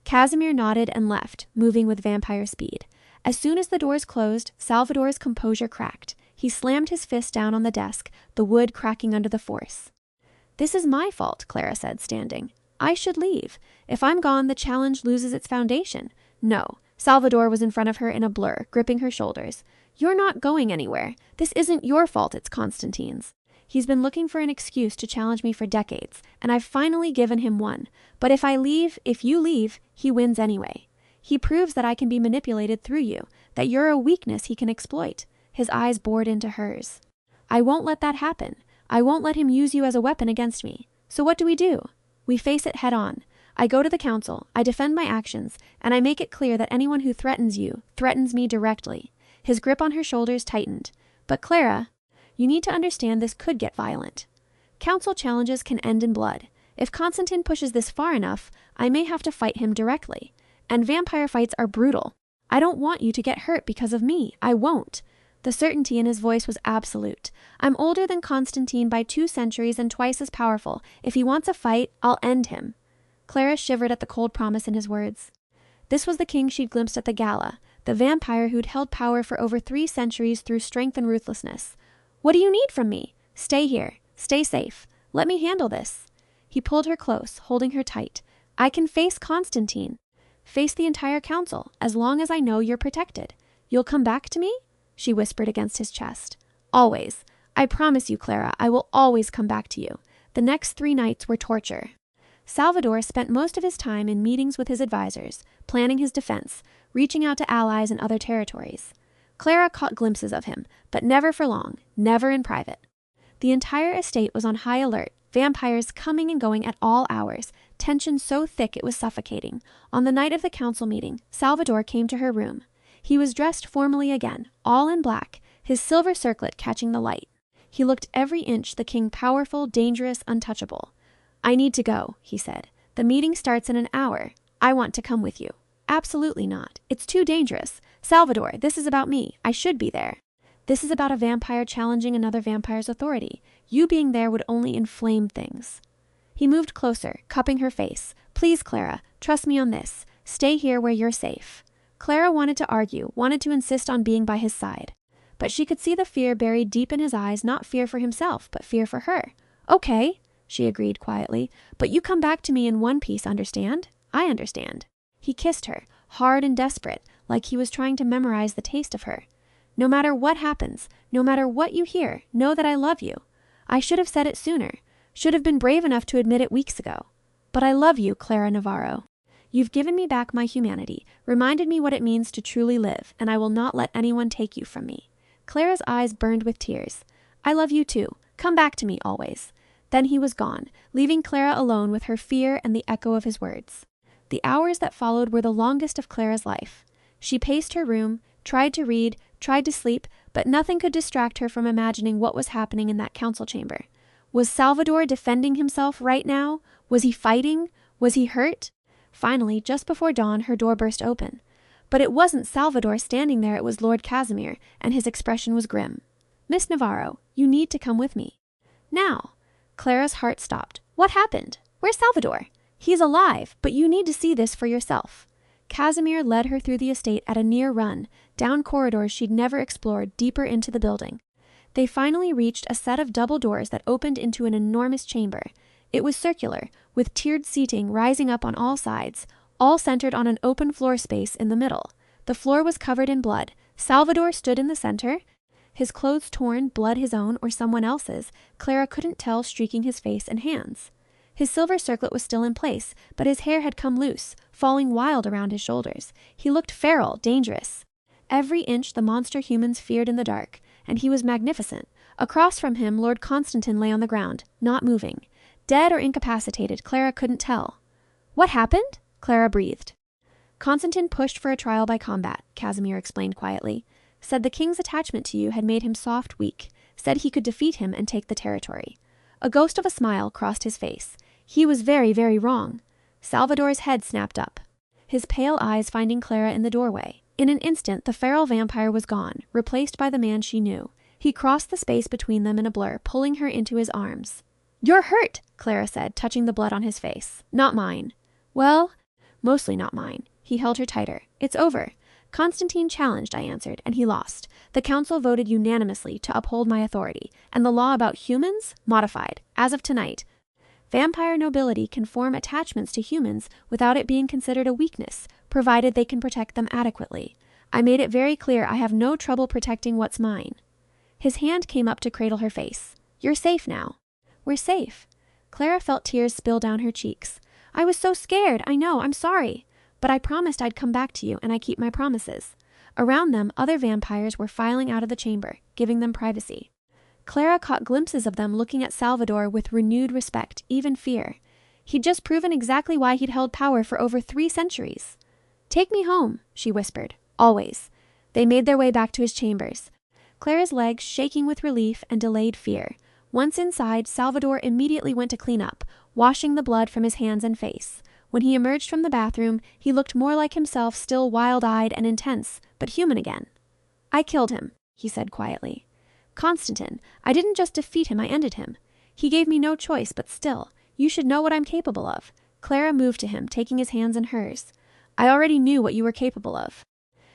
Casimir nodded and left, moving with vampire speed. As soon as the doors closed, Salvadore's composure cracked. He slammed his fist down on the desk, the wood cracking under the force. This is my fault, Clara said, standing. I should leave. If I'm gone, the challenge loses its foundation. No. Salvadore was in front of her in a blur, gripping her shoulders. You're not going anywhere. This isn't your fault, it's Constantine's. He's been looking for an excuse to challenge me for decades, and I've finally given him one. But if you leave, he wins anyway. He proves that I can be manipulated through you, that you're a weakness he can exploit. His eyes bored into hers. I won't let that happen. I won't let him use you as a weapon against me. So what do? We face it head on. I go to the council, I defend my actions, and I make it clear that anyone who threatens you, threatens me directly. His grip on her shoulders tightened. But Clara, You need to understand this could get violent. Council challenges can end in blood. If Constantine pushes this far enough, I may have to fight him directly. And vampire fights are brutal. I don't want you to get hurt because of me. I won't. The certainty in his voice was absolute. I'm older than Constantine by 2 centuries and twice as powerful. If he wants a fight, I'll end him. Clara shivered at the cold promise in his words. This was the king she'd glimpsed at the gala, the vampire who'd held power for over 3 centuries through strength and ruthlessness. What do you need from me? Stay here. Stay safe. Let me handle this. He pulled her close, holding her tight. I can face Constantine. Face the entire council, as long as I know you're protected. You'll come back to me? She whispered against his chest. Always. I promise you, Clara, I will always come back to you. The next 3 nights were torture. Salvadore spent most of his time in meetings with his advisors, planning his defense, reaching out to allies in other territories. Clara caught glimpses of him, but never for long, never in private. The entire estate was on high alert, vampires coming and going at all hours, tension so thick it was suffocating. On the night of the council meeting, Salvadore came to her room. He was dressed formally again, all in black, his silver circlet catching the light. He looked every inch the king powerful, dangerous, untouchable. I need to go, he said. The meeting starts in an hour. I want to come with you. Absolutely not. It's too dangerous. Salvadore, this is about me. I should be there. This is about a vampire challenging another vampire's authority. You being there would only inflame things. He moved closer, cupping her face. Please, Clara, trust me on this. Stay here where you're safe. Clara wanted to argue, wanted to insist on being by his side. But she could see the fear buried deep in his eyes, not fear for himself, but fear for her. Okay, she agreed quietly, but you come back to me in one piece, understand? I understand. He kissed her, hard and desperate, like he was trying to memorize the taste of her. No matter what happens, no matter what you hear, know that I love you. I should have said it sooner, should have been brave enough to admit it weeks ago. But I love you, Clara Navarro. You've given me back my humanity, reminded me what it means to truly live, and I will not let anyone take you from me. Clara's eyes burned with tears. I love you too. Come back to me always. Then he was gone, leaving Clara alone with her fear and the echo of his words. The hours that followed were the longest of Clara's life. She paced her room, tried to read, tried to sleep, but nothing could distract her from imagining what was happening in that council chamber. Was Salvadore defending himself right now? Was he fighting? Was he hurt? Finally, just before dawn, her door burst open. But it wasn't Salvadore standing there, it was Lord Casimir, and his expression was grim. Miss Navarro, you need to come with me. Now. Clara's heart stopped. What happened? Where's Salvadore? He's alive, but you need to see this for yourself. Casimir led her through the estate at a near run, down corridors she'd never explored, deeper into the building. They finally reached a set of double doors that opened into an enormous chamber. It was circular, with tiered seating rising up on all sides, all centered on an open floor space in the middle. The floor was covered in blood. Salvadore stood in the center, his clothes torn, blood his own or someone else's, Clara couldn't tell, streaking his face and hands. His silver circlet was still in place, but his hair had come loose, falling wild around his shoulders. He looked feral, dangerous. Every inch the monster humans feared in the dark, and he was magnificent. Across from him, Lord Constantine lay on the ground, not moving. Dead or incapacitated, Clara couldn't tell. What happened? Clara breathed. Constantine pushed for a trial by combat, Casimir explained quietly. Said the king's attachment to you had made him soft, weak. Said he could defeat him and take the territory. A ghost of a smile crossed his face. He was very, very wrong. Salvadore's head snapped up, his pale eyes finding Clara in the doorway. In an instant, the feral vampire was gone, replaced by the man she knew. He crossed the space between them in a blur, pulling her into his arms. You're hurt, Clara said, touching the blood on his face. Not mine. Well, mostly not mine. He held her tighter. It's over. Constantine challenged, I answered, and he lost. The council voted unanimously to uphold my authority, and the law about humans modified, as of tonight. Vampire nobility can form attachments to humans without it being considered a weakness, provided they can protect them adequately. I made it very clear I have no trouble protecting what's mine. His hand came up to cradle her face. You're safe now. We're safe. Clara felt tears spill down her cheeks. I was so scared, I know, I'm sorry. But I promised I'd come back to you, and I keep my promises. Around them, other vampires were filing out of the chamber, giving them privacy. Clara caught glimpses of them looking at Salvadore with renewed respect, even fear. He'd just proven exactly why he'd held power for over 3 centuries. Take me home, she whispered. Always. They made their way back to his chambers. Clara's legs shaking with relief and delayed fear. Once inside, Salvadore immediately went to clean up, washing the blood from his hands and face. When he emerged from the bathroom, he looked more like himself, still wild-eyed and intense, but human again. "I killed him," he said quietly. "Constantine, I didn't just defeat him, I ended him. He gave me no choice, but still, you should know what I'm capable of." Clara moved to him, taking his hands in hers. "I already knew what you were capable of.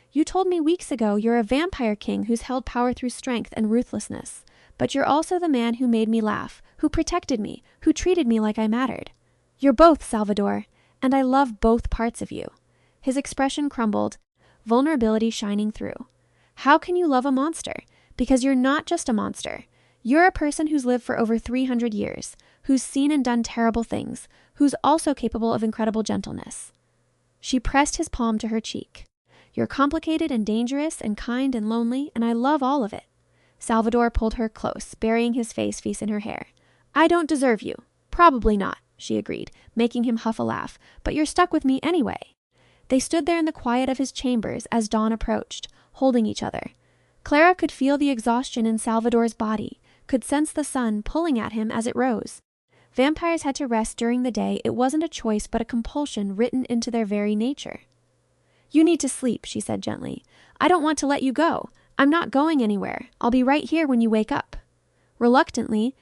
You told me weeks ago you're a vampire king who's held power through strength and ruthlessness. But you're also the man who made me laugh, who protected me, who treated me like I mattered. You're both, Salvadore, and I love both parts of you." His expression crumbled, vulnerability shining through. "How can you love a monster? Because you're not just a monster. You're a person who's lived for over 300 years, who's seen and done terrible things, who's also capable of incredible gentleness." She pressed his palm to her cheek. "You're complicated and dangerous and kind and lonely, and I love all of it." Salvadore pulled her close, burying his face in her hair. "I don't deserve you." "Probably not," she agreed, making him huff a laugh, "but you're stuck with me anyway." They stood there in the quiet of his chambers as dawn approached, holding each other. Clara could feel the exhaustion in Salvadore's body, could sense the sun pulling at him as it rose. Vampires had to rest during the day. It wasn't a choice but a compulsion written into their very nature. "You need to sleep," she said gently. "I don't want to let you go. I'm not going anywhere. I'll be right here when you wake up." Reluctantly,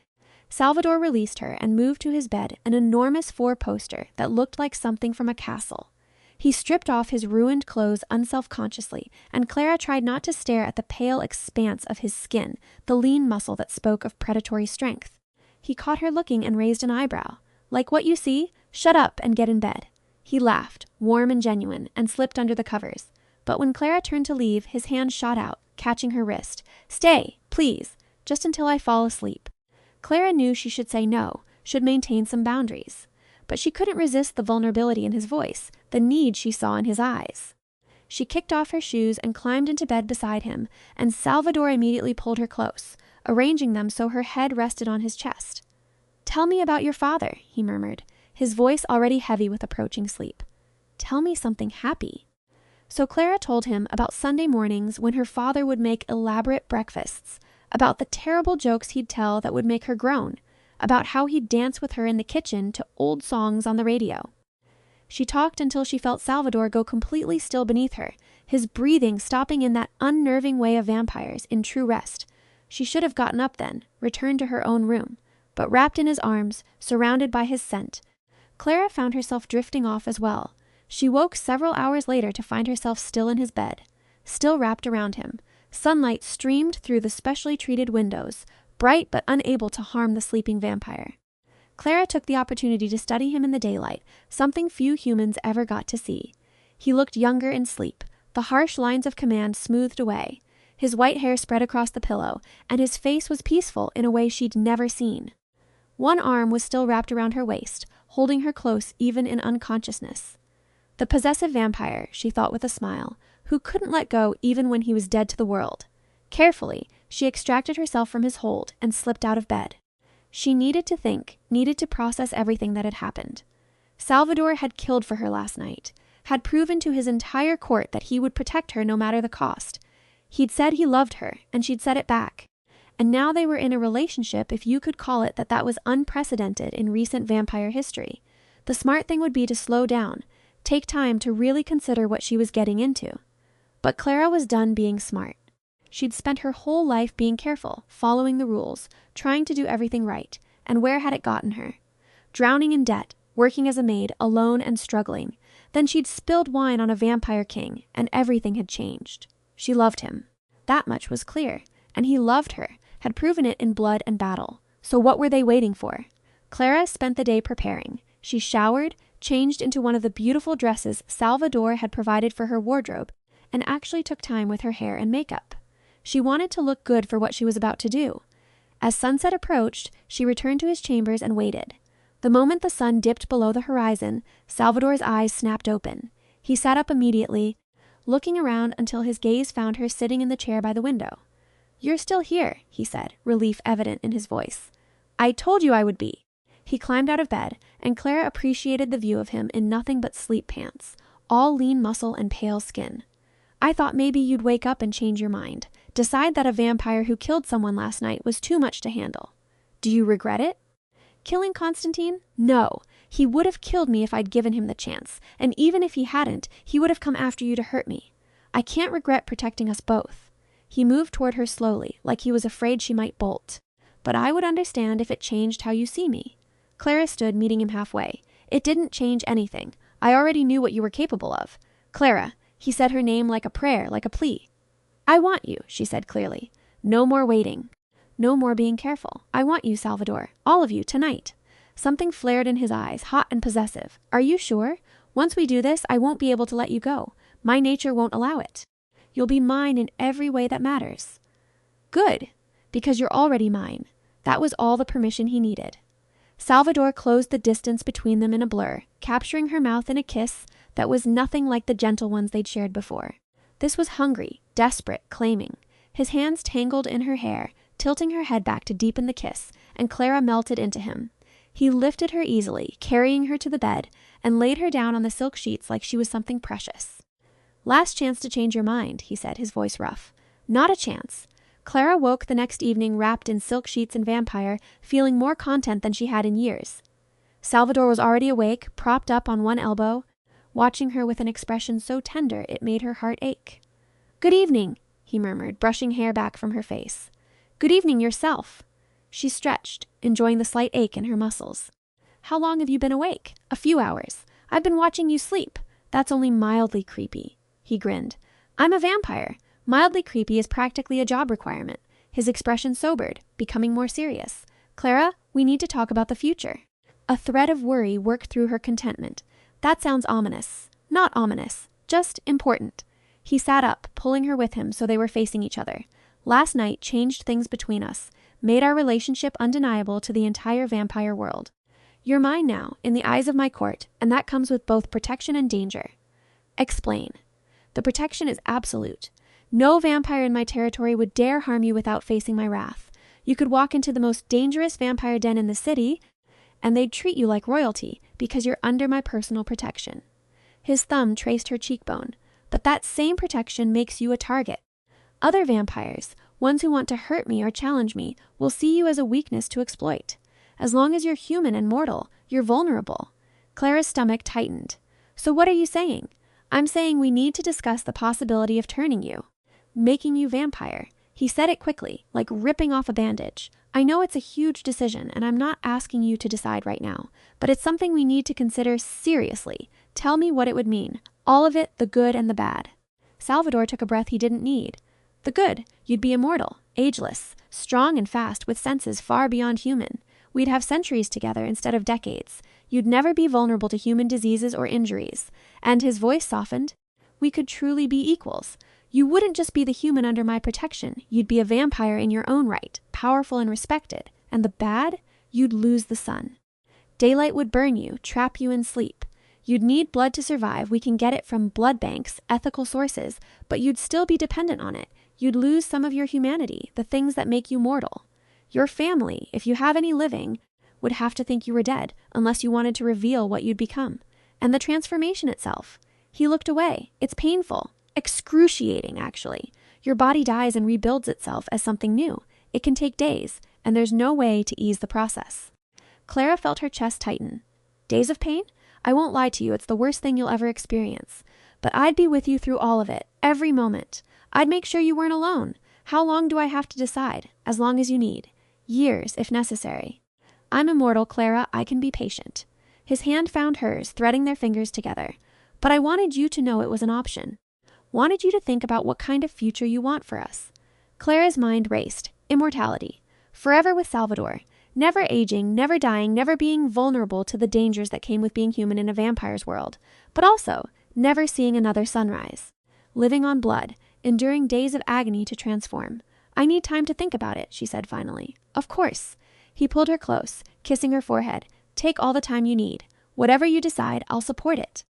Salvadore released her and moved to his bed, an enormous four-poster that looked like something from a castle. He stripped off his ruined clothes unselfconsciously, and Clara tried not to stare at the pale expanse of his skin, the lean muscle that spoke of predatory strength. He caught her looking and raised an eyebrow. "Like what you see? Shut up and get in bed." He laughed, warm and genuine, and slipped under the covers. But when Clara turned to leave, his hand shot out, catching her wrist. "Stay, please, just until I fall asleep." Clara knew she should say no, should maintain some boundaries. But she couldn't resist the vulnerability in his voice, the need she saw in his eyes. She kicked off her shoes and climbed into bed beside him, and Salvadore immediately pulled her close, arranging them so her head rested on his chest. "Tell me about your father," he murmured, his voice already heavy with approaching sleep. "Tell me something happy." So Clara told him about Sunday mornings when her father would make elaborate breakfasts, about the terrible jokes he'd tell that would make her groan, about how he'd dance with her in the kitchen to old songs on the radio. She talked until she felt Salvadore go completely still beneath her, his breathing stopping in that unnerving way of vampires, in true rest. She should have gotten up then, returned to her own room, but wrapped in his arms, surrounded by his scent, Clara found herself drifting off as well. She woke several hours later to find herself still in his bed, still wrapped around him. Sunlight streamed through the specially treated windows, bright but unable to harm the sleeping vampire. Clara took the opportunity to study him in the daylight, something few humans ever got to see. He looked younger in sleep, the harsh lines of command smoothed away. His white hair spread across the pillow, and his face was peaceful in a way she'd never seen. One arm was still wrapped around her waist, holding her close even in unconsciousness. The possessive vampire, she thought with a smile, who couldn't let go even when he was dead to the world. Carefully, she extracted herself from his hold and slipped out of bed. She needed to think, needed to process everything that had happened. Salvadore had killed for her last night, had proven to his entire court that he would protect her no matter the cost. He'd said he loved her, and she'd said it back. And now they were in a relationship, if you could call it, that was unprecedented in recent vampire history. The smart thing would be to slow down, take time to really consider what she was getting into. But Clara was done being smart. She'd spent her whole life being careful, following the rules, trying to do everything right, and where had it gotten her? Drowning in debt, working as a maid, alone and struggling. Then she'd spilled wine on a vampire king, and everything had changed. She loved him. That much was clear, and he loved her, had proven it in blood and battle. So what were they waiting for? Clara spent the day preparing. She showered, changed into one of the beautiful dresses Salvadore had provided for her wardrobe, and actually took time with her hair and makeup. She wanted to look good for what she was about to do. As sunset approached, she returned to his chambers and waited. The moment the sun dipped below the horizon, Salvadore's eyes snapped open. He sat up immediately, looking around until his gaze found her sitting in the chair by the window. "You're still here," he said, relief evident in his voice. "I told you I would be." He climbed out of bed, and Clara appreciated the view of him in nothing but sleep pants, all lean muscle and pale skin. "I thought maybe you'd wake up and change your mind. Decide that a vampire who killed someone last night was too much to handle. Do you regret it? Killing Constantine? No. He would have killed me if I'd given him the chance, and even if he hadn't, he would have come after you to hurt me. I can't regret protecting us both. He moved toward her slowly, like he was afraid she might bolt. But I would understand if it changed how you see me. Clara stood, meeting him halfway. It didn't change anything. I already knew what you were capable of. Clara, he said her name like a prayer, like a plea. I want you, she said clearly. No more waiting. No more being careful. I want you, Salvadore. All of you, tonight. Something flared in his eyes, hot and possessive. Are you sure? Once we do this, I won't be able to let you go. My nature won't allow it. You'll be mine in every way that matters. Good, because you're already mine. That was all the permission he needed. Salvadore closed the distance between them in a blur, capturing her mouth in a kiss that was nothing like the gentle ones they'd shared before. This was hungry, desperate, claiming. His hands tangled in her hair, tilting her head back to deepen the kiss, and Clara melted into him. He lifted her easily, carrying her to the bed, and laid her down on the silk sheets like she was something precious. Last chance to change your mind, he said, his voice rough. Not a chance. Clara woke the next evening wrapped in silk sheets and vampire, feeling more content than she had in years. Salvadore was already awake, propped up on one elbow, watching her with an expression so tender it made her heart ache. Good evening, he murmured, brushing hair back from her face. Good evening yourself. She stretched, enjoying the slight ache in her muscles. How long have you been awake? A few hours. I've been watching you sleep. That's only mildly creepy. He grinned. I'm a vampire. Mildly creepy is practically a job requirement. His expression sobered, becoming more serious. Clara, we need to talk about the future. A thread of worry worked through her contentment. That sounds ominous. Not ominous, just important. He sat up, pulling her with him so they were facing each other. Last night changed things between us, made our relationship undeniable to the entire vampire world. You're mine now, in the eyes of my court, and that comes with both protection and danger. Explain. The protection is absolute. No vampire in my territory would dare harm you without facing my wrath. You could walk into the most dangerous vampire den in the city, and they'd treat you like royalty because you're under my personal protection. His thumb traced her cheekbone, but that same protection makes you a target. Other vampires, ones who want to hurt me or challenge me, will see you as a weakness to exploit. As long as you're human and mortal, you're vulnerable. Clara's stomach tightened. So what are you saying? I'm saying we need to discuss the possibility of turning you, making you vampire. He said it quickly, like ripping off a bandage. I know it's a huge decision, and I'm not asking you to decide right now, but it's something we need to consider seriously. Tell me what it would mean. All of it, the good and the bad. Salvadore took a breath he didn't need. The good, you'd be immortal, ageless, strong and fast, with senses far beyond human. We'd have centuries together instead of decades. You'd never be vulnerable to human diseases or injuries. And his voice softened. We could truly be equals. You wouldn't just be the human under my protection. You'd be a vampire in your own right, powerful and respected. And the bad? You'd lose the sun. Daylight would burn you, trap you in sleep. You'd need blood to survive. We can get it from blood banks, ethical sources, but you'd still be dependent on it. You'd lose some of your humanity, the things that make you mortal. Your family, if you have any living, would have to think you were dead, unless you wanted to reveal what you'd become. And the transformation itself. He looked away. It's painful. Excruciating, actually. Your body dies and rebuilds itself as something new. It can take days, and there's no way to ease the process. Clara felt her chest tighten. Days of pain? I won't lie to you, it's the worst thing you'll ever experience. But I'd be with you through all of it, every moment. I'd make sure you weren't alone. How long do I have to decide? As long as you need. Years, if necessary. I'm immortal, Clara. I can be patient. His hand found hers, threading their fingers together. But I wanted you to know it was an option. Wanted you to think about what kind of future you want for us. Clara's mind raced. Immortality. Forever with Salvadore. Never aging, never dying, never being vulnerable to the dangers that came with being human in a vampire's world. But also, never seeing another sunrise. Living on blood, enduring days of agony to transform. I need time to think about it, she said finally. Of course. He pulled her close, kissing her forehead. Take all the time you need. Whatever you decide, I'll support it.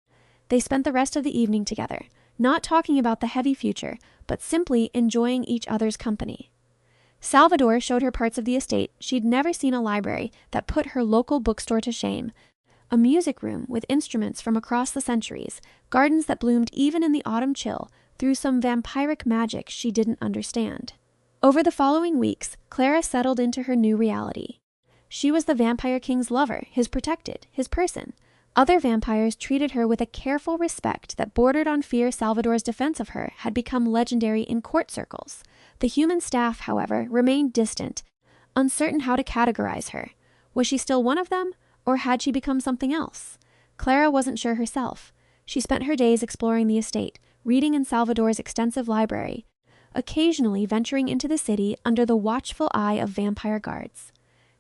They spent the rest of the evening together, not talking about the heavy future, but simply enjoying each other's company. Salvadore showed her parts of the estate. She'd never seen a library that put her local bookstore to shame. A music room with instruments from across the centuries, gardens that bloomed even in the autumn chill, through some vampiric magic she didn't understand. Over the following weeks, Clara settled into her new reality. She was the Vampire King's lover, his protected, his person. Other vampires treated her with a careful respect that bordered on fear. Salvadore's defense of her had become legendary in court circles. The human staff, however, remained distant, uncertain how to categorize her. Was she still one of them, or had she become something else? Clara wasn't sure herself. She spent her days exploring the estate, reading in Salvadore's extensive library, occasionally venturing into the city under the watchful eye of vampire guards.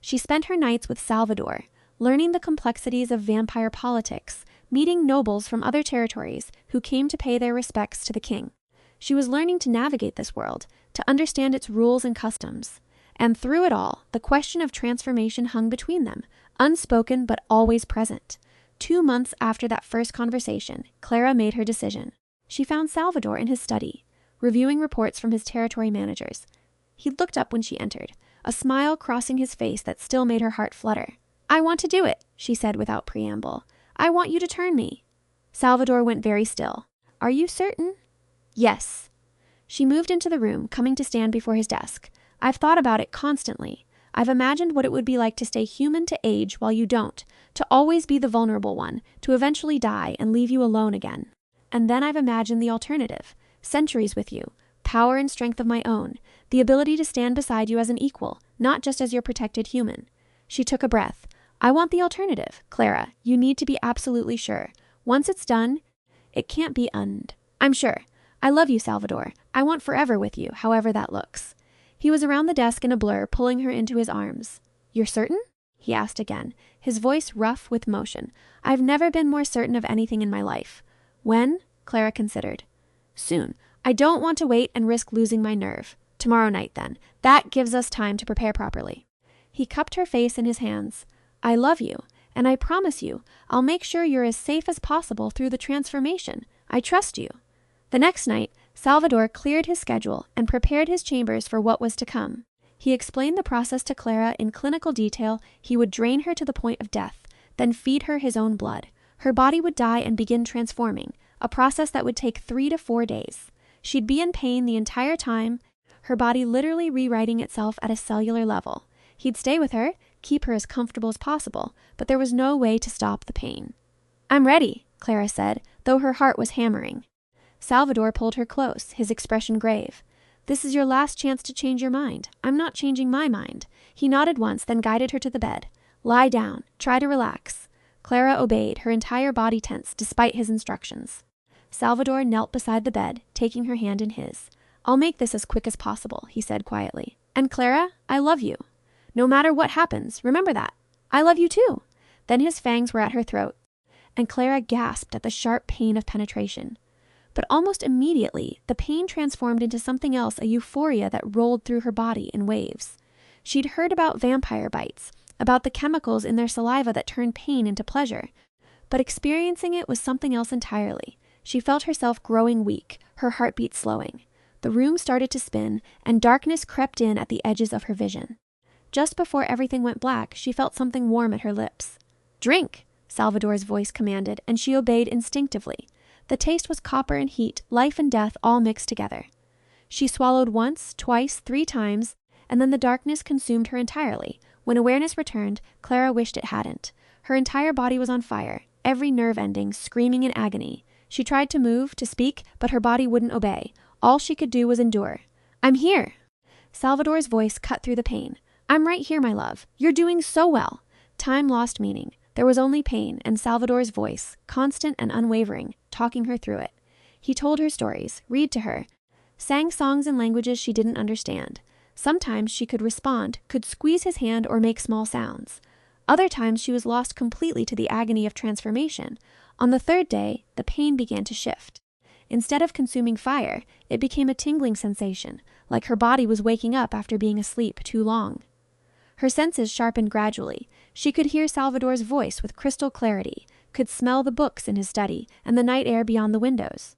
She spent her nights with Salvadore, learning the complexities of vampire politics, meeting nobles from other territories who came to pay their respects to the king. She was learning to navigate this world, to understand its rules and customs. And through it all, the question of transformation hung between them, unspoken but always present. 2 months after that first conversation, Clara made her decision. She found Salvadore in his study, reviewing reports from his territory managers. He looked up when she entered, a smile crossing his face that still made her heart flutter. "I want to do it," she said without preamble. "I want you to turn me." Salvadore went very still. "Are you certain?" "Yes." She moved into the room, coming to stand before his desk. "I've thought about it constantly. I've imagined what it would be like to stay human to age while you don't, to always be the vulnerable one, to eventually die and leave you alone again. And then I've imagined the alternative. Centuries with you, power and strength of my own, the ability to stand beside you as an equal, not just as your protected human." She took a breath. "I want the alternative, Clara. You need to be absolutely sure. Once it's done, it can't be undone." "I'm sure. I love you, Salvadore. I want forever with you, however that looks." He was around the desk in a blur, pulling her into his arms. "You're certain?" he asked again, his voice rough with emotion. "I've never been more certain of anything in my life." "When?" Clara considered. "Soon. I don't want to wait and risk losing my nerve. Tomorrow night, then. That gives us time to prepare properly." He cupped her face in his hands. "I love you, and I promise you, I'll make sure you're as safe as possible through the transformation. I trust you." The next night, Salvadore cleared his schedule and prepared his chambers for what was to come. He explained the process to Clara in clinical detail. He would drain her to the point of death, then feed her his own blood. Her body would die and begin transforming, a process that would take 3 to 4 days. She'd be in pain the entire time, her body literally rewriting itself at a cellular level. He'd stay with her, keep her as comfortable as possible, but there was no way to stop the pain. "I'm ready," Clara said, though her heart was hammering. Salvadore pulled her close, his expression grave. "This is your last chance to change your mind. I'm not changing my mind." He nodded once, then guided her to the bed. "Lie down. Try to relax." Clara obeyed, her entire body tense, despite his instructions. Salvadore knelt beside the bed, taking her hand in his. "I'll make this as quick as possible," he said quietly. "And Clara, I love you. No matter what happens, remember that. I love you too." Then his fangs were at her throat, and Clara gasped at the sharp pain of penetration. But almost immediately, the pain transformed into something else, a euphoria that rolled through her body in waves. She'd heard about vampire bites, about the chemicals in their saliva that turn pain into pleasure. But experiencing it was something else entirely. She felt herself growing weak, her heartbeat slowing. The room started to spin, and darkness crept in at the edges of her vision. Just before everything went black, she felt something warm at her lips. "Drink," Salvadore's voice commanded, and she obeyed instinctively. The taste was copper and heat, life and death all mixed together. She swallowed once, twice, 3 times, and then the darkness consumed her entirely. When awareness returned, Clara wished it hadn't. Her entire body was on fire, every nerve ending screaming in agony. She tried to move, to speak, but her body wouldn't obey. All she could do was endure. "I'm here." Salvadore's voice cut through the pain. "I'm right here, my love. You're doing so well." Time lost meaning. There was only pain, and Salvadore's voice, constant and unwavering, talking her through it. He told her stories, read to her, sang songs in languages she didn't understand. Sometimes she could respond, could squeeze his hand or make small sounds. Other times she was lost completely to the agony of transformation. On the 3rd day, the pain began to shift. Instead of consuming fire, it became a tingling sensation, like her body was waking up after being asleep too long. Her senses sharpened gradually. She could hear Salvadore's voice with crystal clarity, could smell the books in his study and the night air beyond the windows.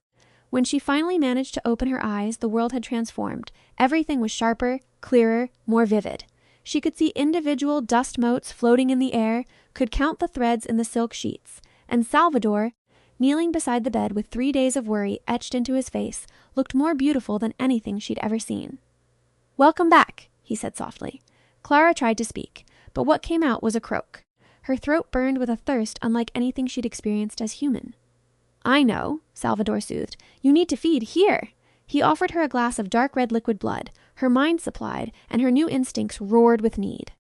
When she finally managed to open her eyes, the world had transformed. Everything was sharper, clearer, more vivid. She could see individual dust motes floating in the air, could count the threads in the silk sheets. And Salvadore, kneeling beside the bed with 3 days of worry etched into his face, looked more beautiful than anything she'd ever seen. "Welcome back," he said softly. Clara tried to speak, but what came out was a croak. Her throat burned with a thirst unlike anything she'd experienced as human. "I know," Salvadore soothed. "You need to feed here." He offered her a glass of dark red liquid blood. Her mind supplied, and her new instincts roared with need.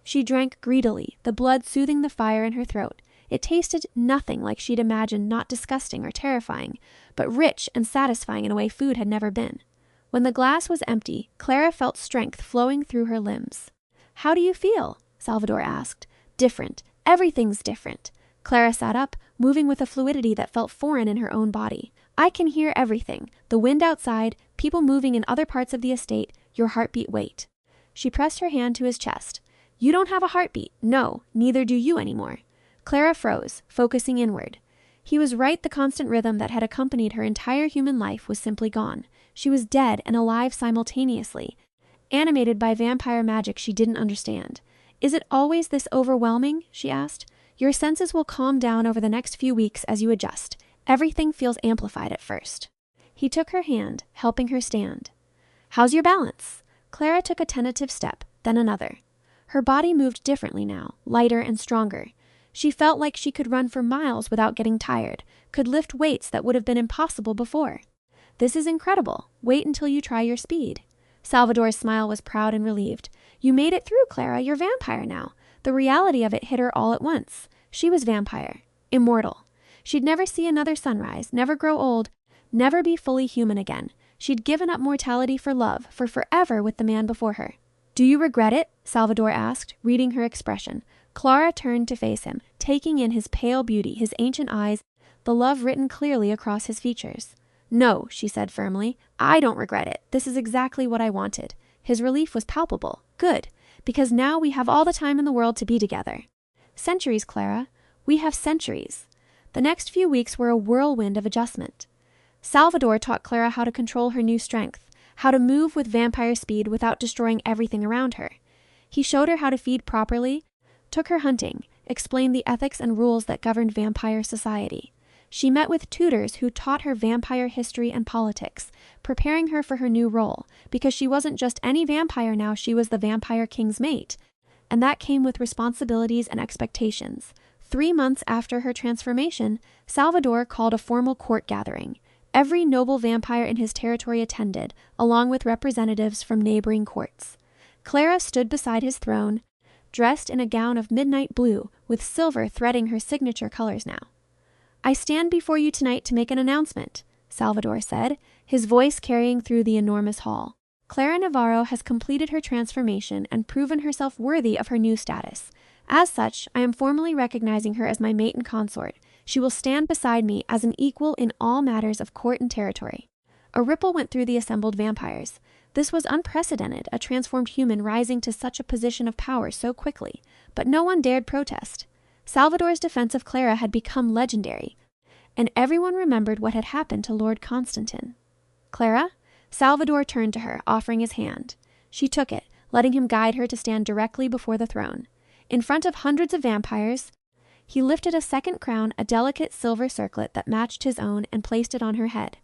She drank greedily, the blood soothing the fire in her throat. It tasted nothing like she'd imagined, not disgusting or terrifying, but rich and satisfying in a way food had never been. When the glass was empty, Clara felt strength flowing through her limbs. "How do you feel?" Salvadore asked. "Different. Everything's different." Clara sat up, moving with a fluidity that felt foreign in her own body. "I can hear everything. The wind outside, people moving in other parts of the estate, your heartbeat wait." She pressed her hand to his chest. "You don't have a heartbeat. No, neither do you anymore." Clara froze, focusing inward. He was right, the constant rhythm that had accompanied her entire human life was simply gone. She was dead and alive simultaneously, animated by vampire magic she didn't understand. "Is it always this overwhelming?" she asked. "Your senses will calm down over the next few weeks as you adjust. Everything feels amplified at first." He took her hand, helping her stand. "How's your balance?" Clara took a tentative step, then another. Her body moved differently now, lighter and stronger. She felt like she could run for miles without getting tired, could lift weights that would have been impossible before. "This is incredible. Wait until you try your speed." Salvadore's smile was proud and relieved. "You made it through, Clara. You're vampire now." The reality of it hit her all at once. She was vampire. Immortal. She'd never see another sunrise, never grow old, never be fully human again. She'd given up mortality for love, for forever with the man before her. "Do you regret it?" Salvadore asked, reading her expression. Clara turned to face him, taking in his pale beauty, his ancient eyes, the love written clearly across his features. "No," she said firmly. "I don't regret it. This is exactly what I wanted." His relief was palpable. "Good. Because now we have all the time in the world to be together." "Centuries, Clara. We have centuries." The next few weeks were a whirlwind of adjustment. Salvadore taught Clara how to control her new strength, how to move with vampire speed without destroying everything around her. He showed her how to feed properly, took her hunting, explained the ethics and rules that governed vampire society. She met with tutors who taught her vampire history and politics, preparing her for her new role, because she wasn't just any vampire now, she was the vampire king's mate. And that came with responsibilities and expectations. 3 months after her transformation, Salvadore called a formal court gathering. Every noble vampire in his territory attended, along with representatives from neighboring courts. Clara stood beside his throne, dressed in a gown of midnight blue, with silver threading her signature colors now. "I stand before you tonight to make an announcement," Salvadore said, his voice carrying through the enormous hall. "Clara Navarro has completed her transformation and proven herself worthy of her new status. As such, I am formally recognizing her as my mate and consort. She will stand beside me as an equal in all matters of court and territory." A ripple went through the assembled vampires. This was unprecedented, a transformed human rising to such a position of power so quickly, but no one dared protest. Salvadore's defense of Clara had become legendary, and everyone remembered what had happened to Lord Constantine. "Clara?" Salvadore turned to her, offering his hand. She took it, letting him guide her to stand directly before the throne. In front of hundreds of vampires, he lifted a second crown, a delicate silver circlet that matched his own, and placed it on her head.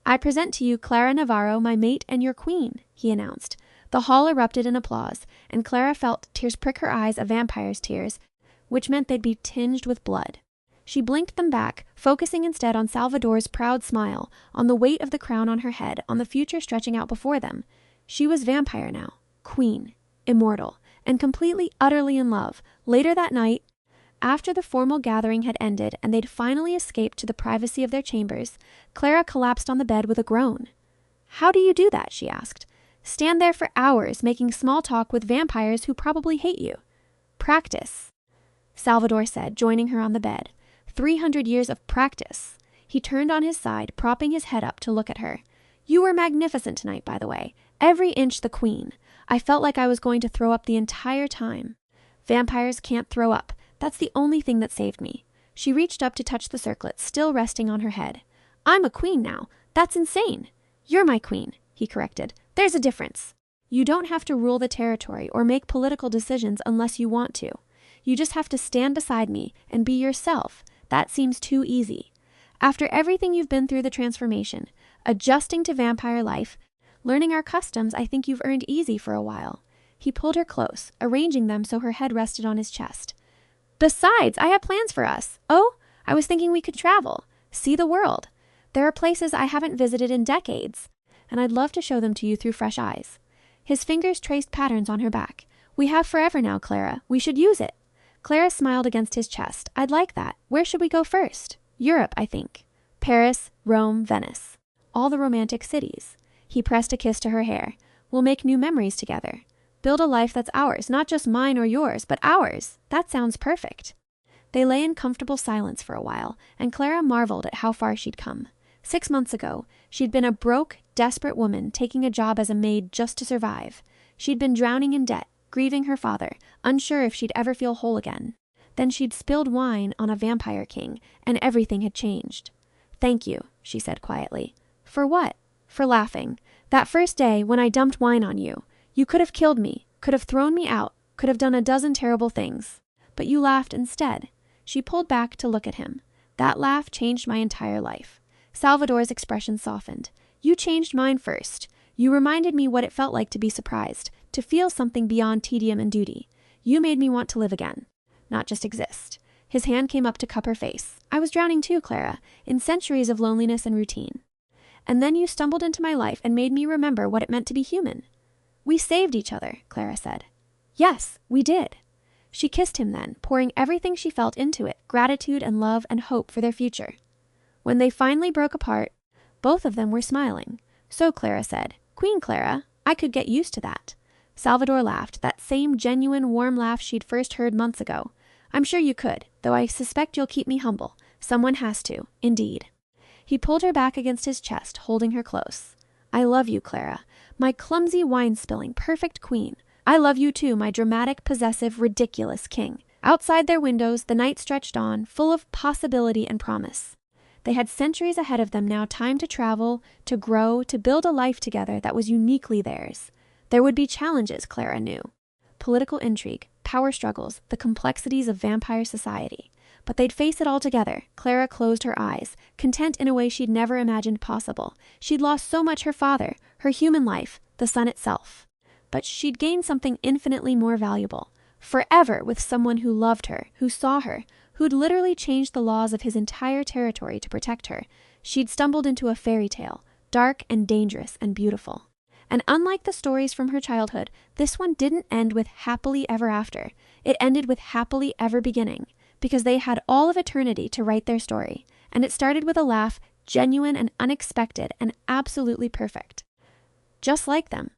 "I present to you Clara Navarro, my mate and your queen," he announced. The hall erupted in applause, and Clara felt tears prick her eyes, a vampire's tears, which meant they'd be tinged with blood. She blinked them back, focusing instead on Salvadore's proud smile, on the weight of the crown on her head, on the future stretching out before them. She was vampire now, queen, immortal, and completely, utterly in love. Later that night, after the formal gathering had ended and they'd finally escaped to the privacy of their chambers, Clara collapsed on the bed with a groan. "How do you do that?" she asked. "Stand there for hours, making small talk with vampires who probably hate you." "Practice," Salvadore said, joining her on the bed. 300 years of practice. He turned on his side, propping his head up to look at her. "You were magnificent tonight, by the way. Every inch the queen. I felt like I was going to throw up the entire time." "Vampires can't throw up. That's the only thing that saved me." She reached up to touch the circlet, still resting on her head. "I'm a queen now. That's insane." "You're my queen," he corrected. "There's a difference. You don't have to rule the territory or make political decisions unless you want to. You just have to stand beside me and be yourself. That seems too easy." After everything you've been through the transformation, adjusting to vampire life, learning our customs, I think you've earned easy for a while. He pulled her close, arranging them so her head rested on his chest. Besides, I have plans for us. Oh, I was thinking we could travel, see the world. There are places I haven't visited in decades, and I'd love to show them to you through fresh eyes. His fingers traced patterns on her back. We have forever now, Clara. We should use it. Clara smiled against his chest. I'd like that. Where should we go first? Europe, I think. Paris, Rome, Venice. All the romantic cities. He pressed a kiss to her hair. We'll make new memories together. Build a life that's ours, not just mine or yours, but ours. That sounds perfect. They lay in comfortable silence for a while, and Clara marveled at how far she'd come. 6 months ago, she'd been a broke, desperate woman taking a job as a maid just to survive. She'd been drowning in debt, grieving her father, unsure if she'd ever feel whole again. Then she'd spilled wine on a vampire king, and everything had changed. Thank you, she said quietly. For what? For laughing. That first day when I dumped wine on you. You could have killed me, could have thrown me out, could have done a dozen terrible things. But you laughed instead. She pulled back to look at him. That laugh changed my entire life. Salvadore's expression softened. You changed mine first. You reminded me what it felt like to be surprised, to feel something beyond tedium and duty. You made me want to live again, not just exist. His hand came up to cup her face. I was drowning too, Clara, in centuries of loneliness and routine. And then you stumbled into my life and made me remember what it meant to be human. We saved each other, Clara said. Yes, we did. She kissed him then, pouring everything she felt into it, gratitude and love and hope for their future. When they finally broke apart, both of them were smiling. So Clara said, Queen Clara, I could get used to that. Salvadore laughed, that same genuine, warm laugh she'd first heard months ago. I'm sure you could, though I suspect you'll keep me humble. Someone has to, indeed. He pulled her back against his chest, holding her close. I love you, Clara, my clumsy, wine-spilling, perfect queen. I love you too, my dramatic, possessive, ridiculous king. Outside their windows, the night stretched on, full of possibility and promise. They had centuries ahead of them now, time to travel, to grow, to build a life together that was uniquely theirs. There would be challenges, Clara knew. Political intrigue, power struggles, the complexities of vampire society. But they'd face it all together. Clara closed her eyes, content in a way she'd never imagined possible. She'd lost so much: her father, her human life, the sun itself. But she'd gained something infinitely more valuable. Forever with someone who loved her, who saw her, who'd literally changed the laws of his entire territory to protect her. She'd stumbled into a fairy tale, dark and dangerous and beautiful. And unlike the stories from her childhood, this one didn't end with happily ever after. It ended with happily ever beginning, because they had all of eternity to write their story. And it started with a laugh, genuine and unexpected and absolutely perfect. Just like them.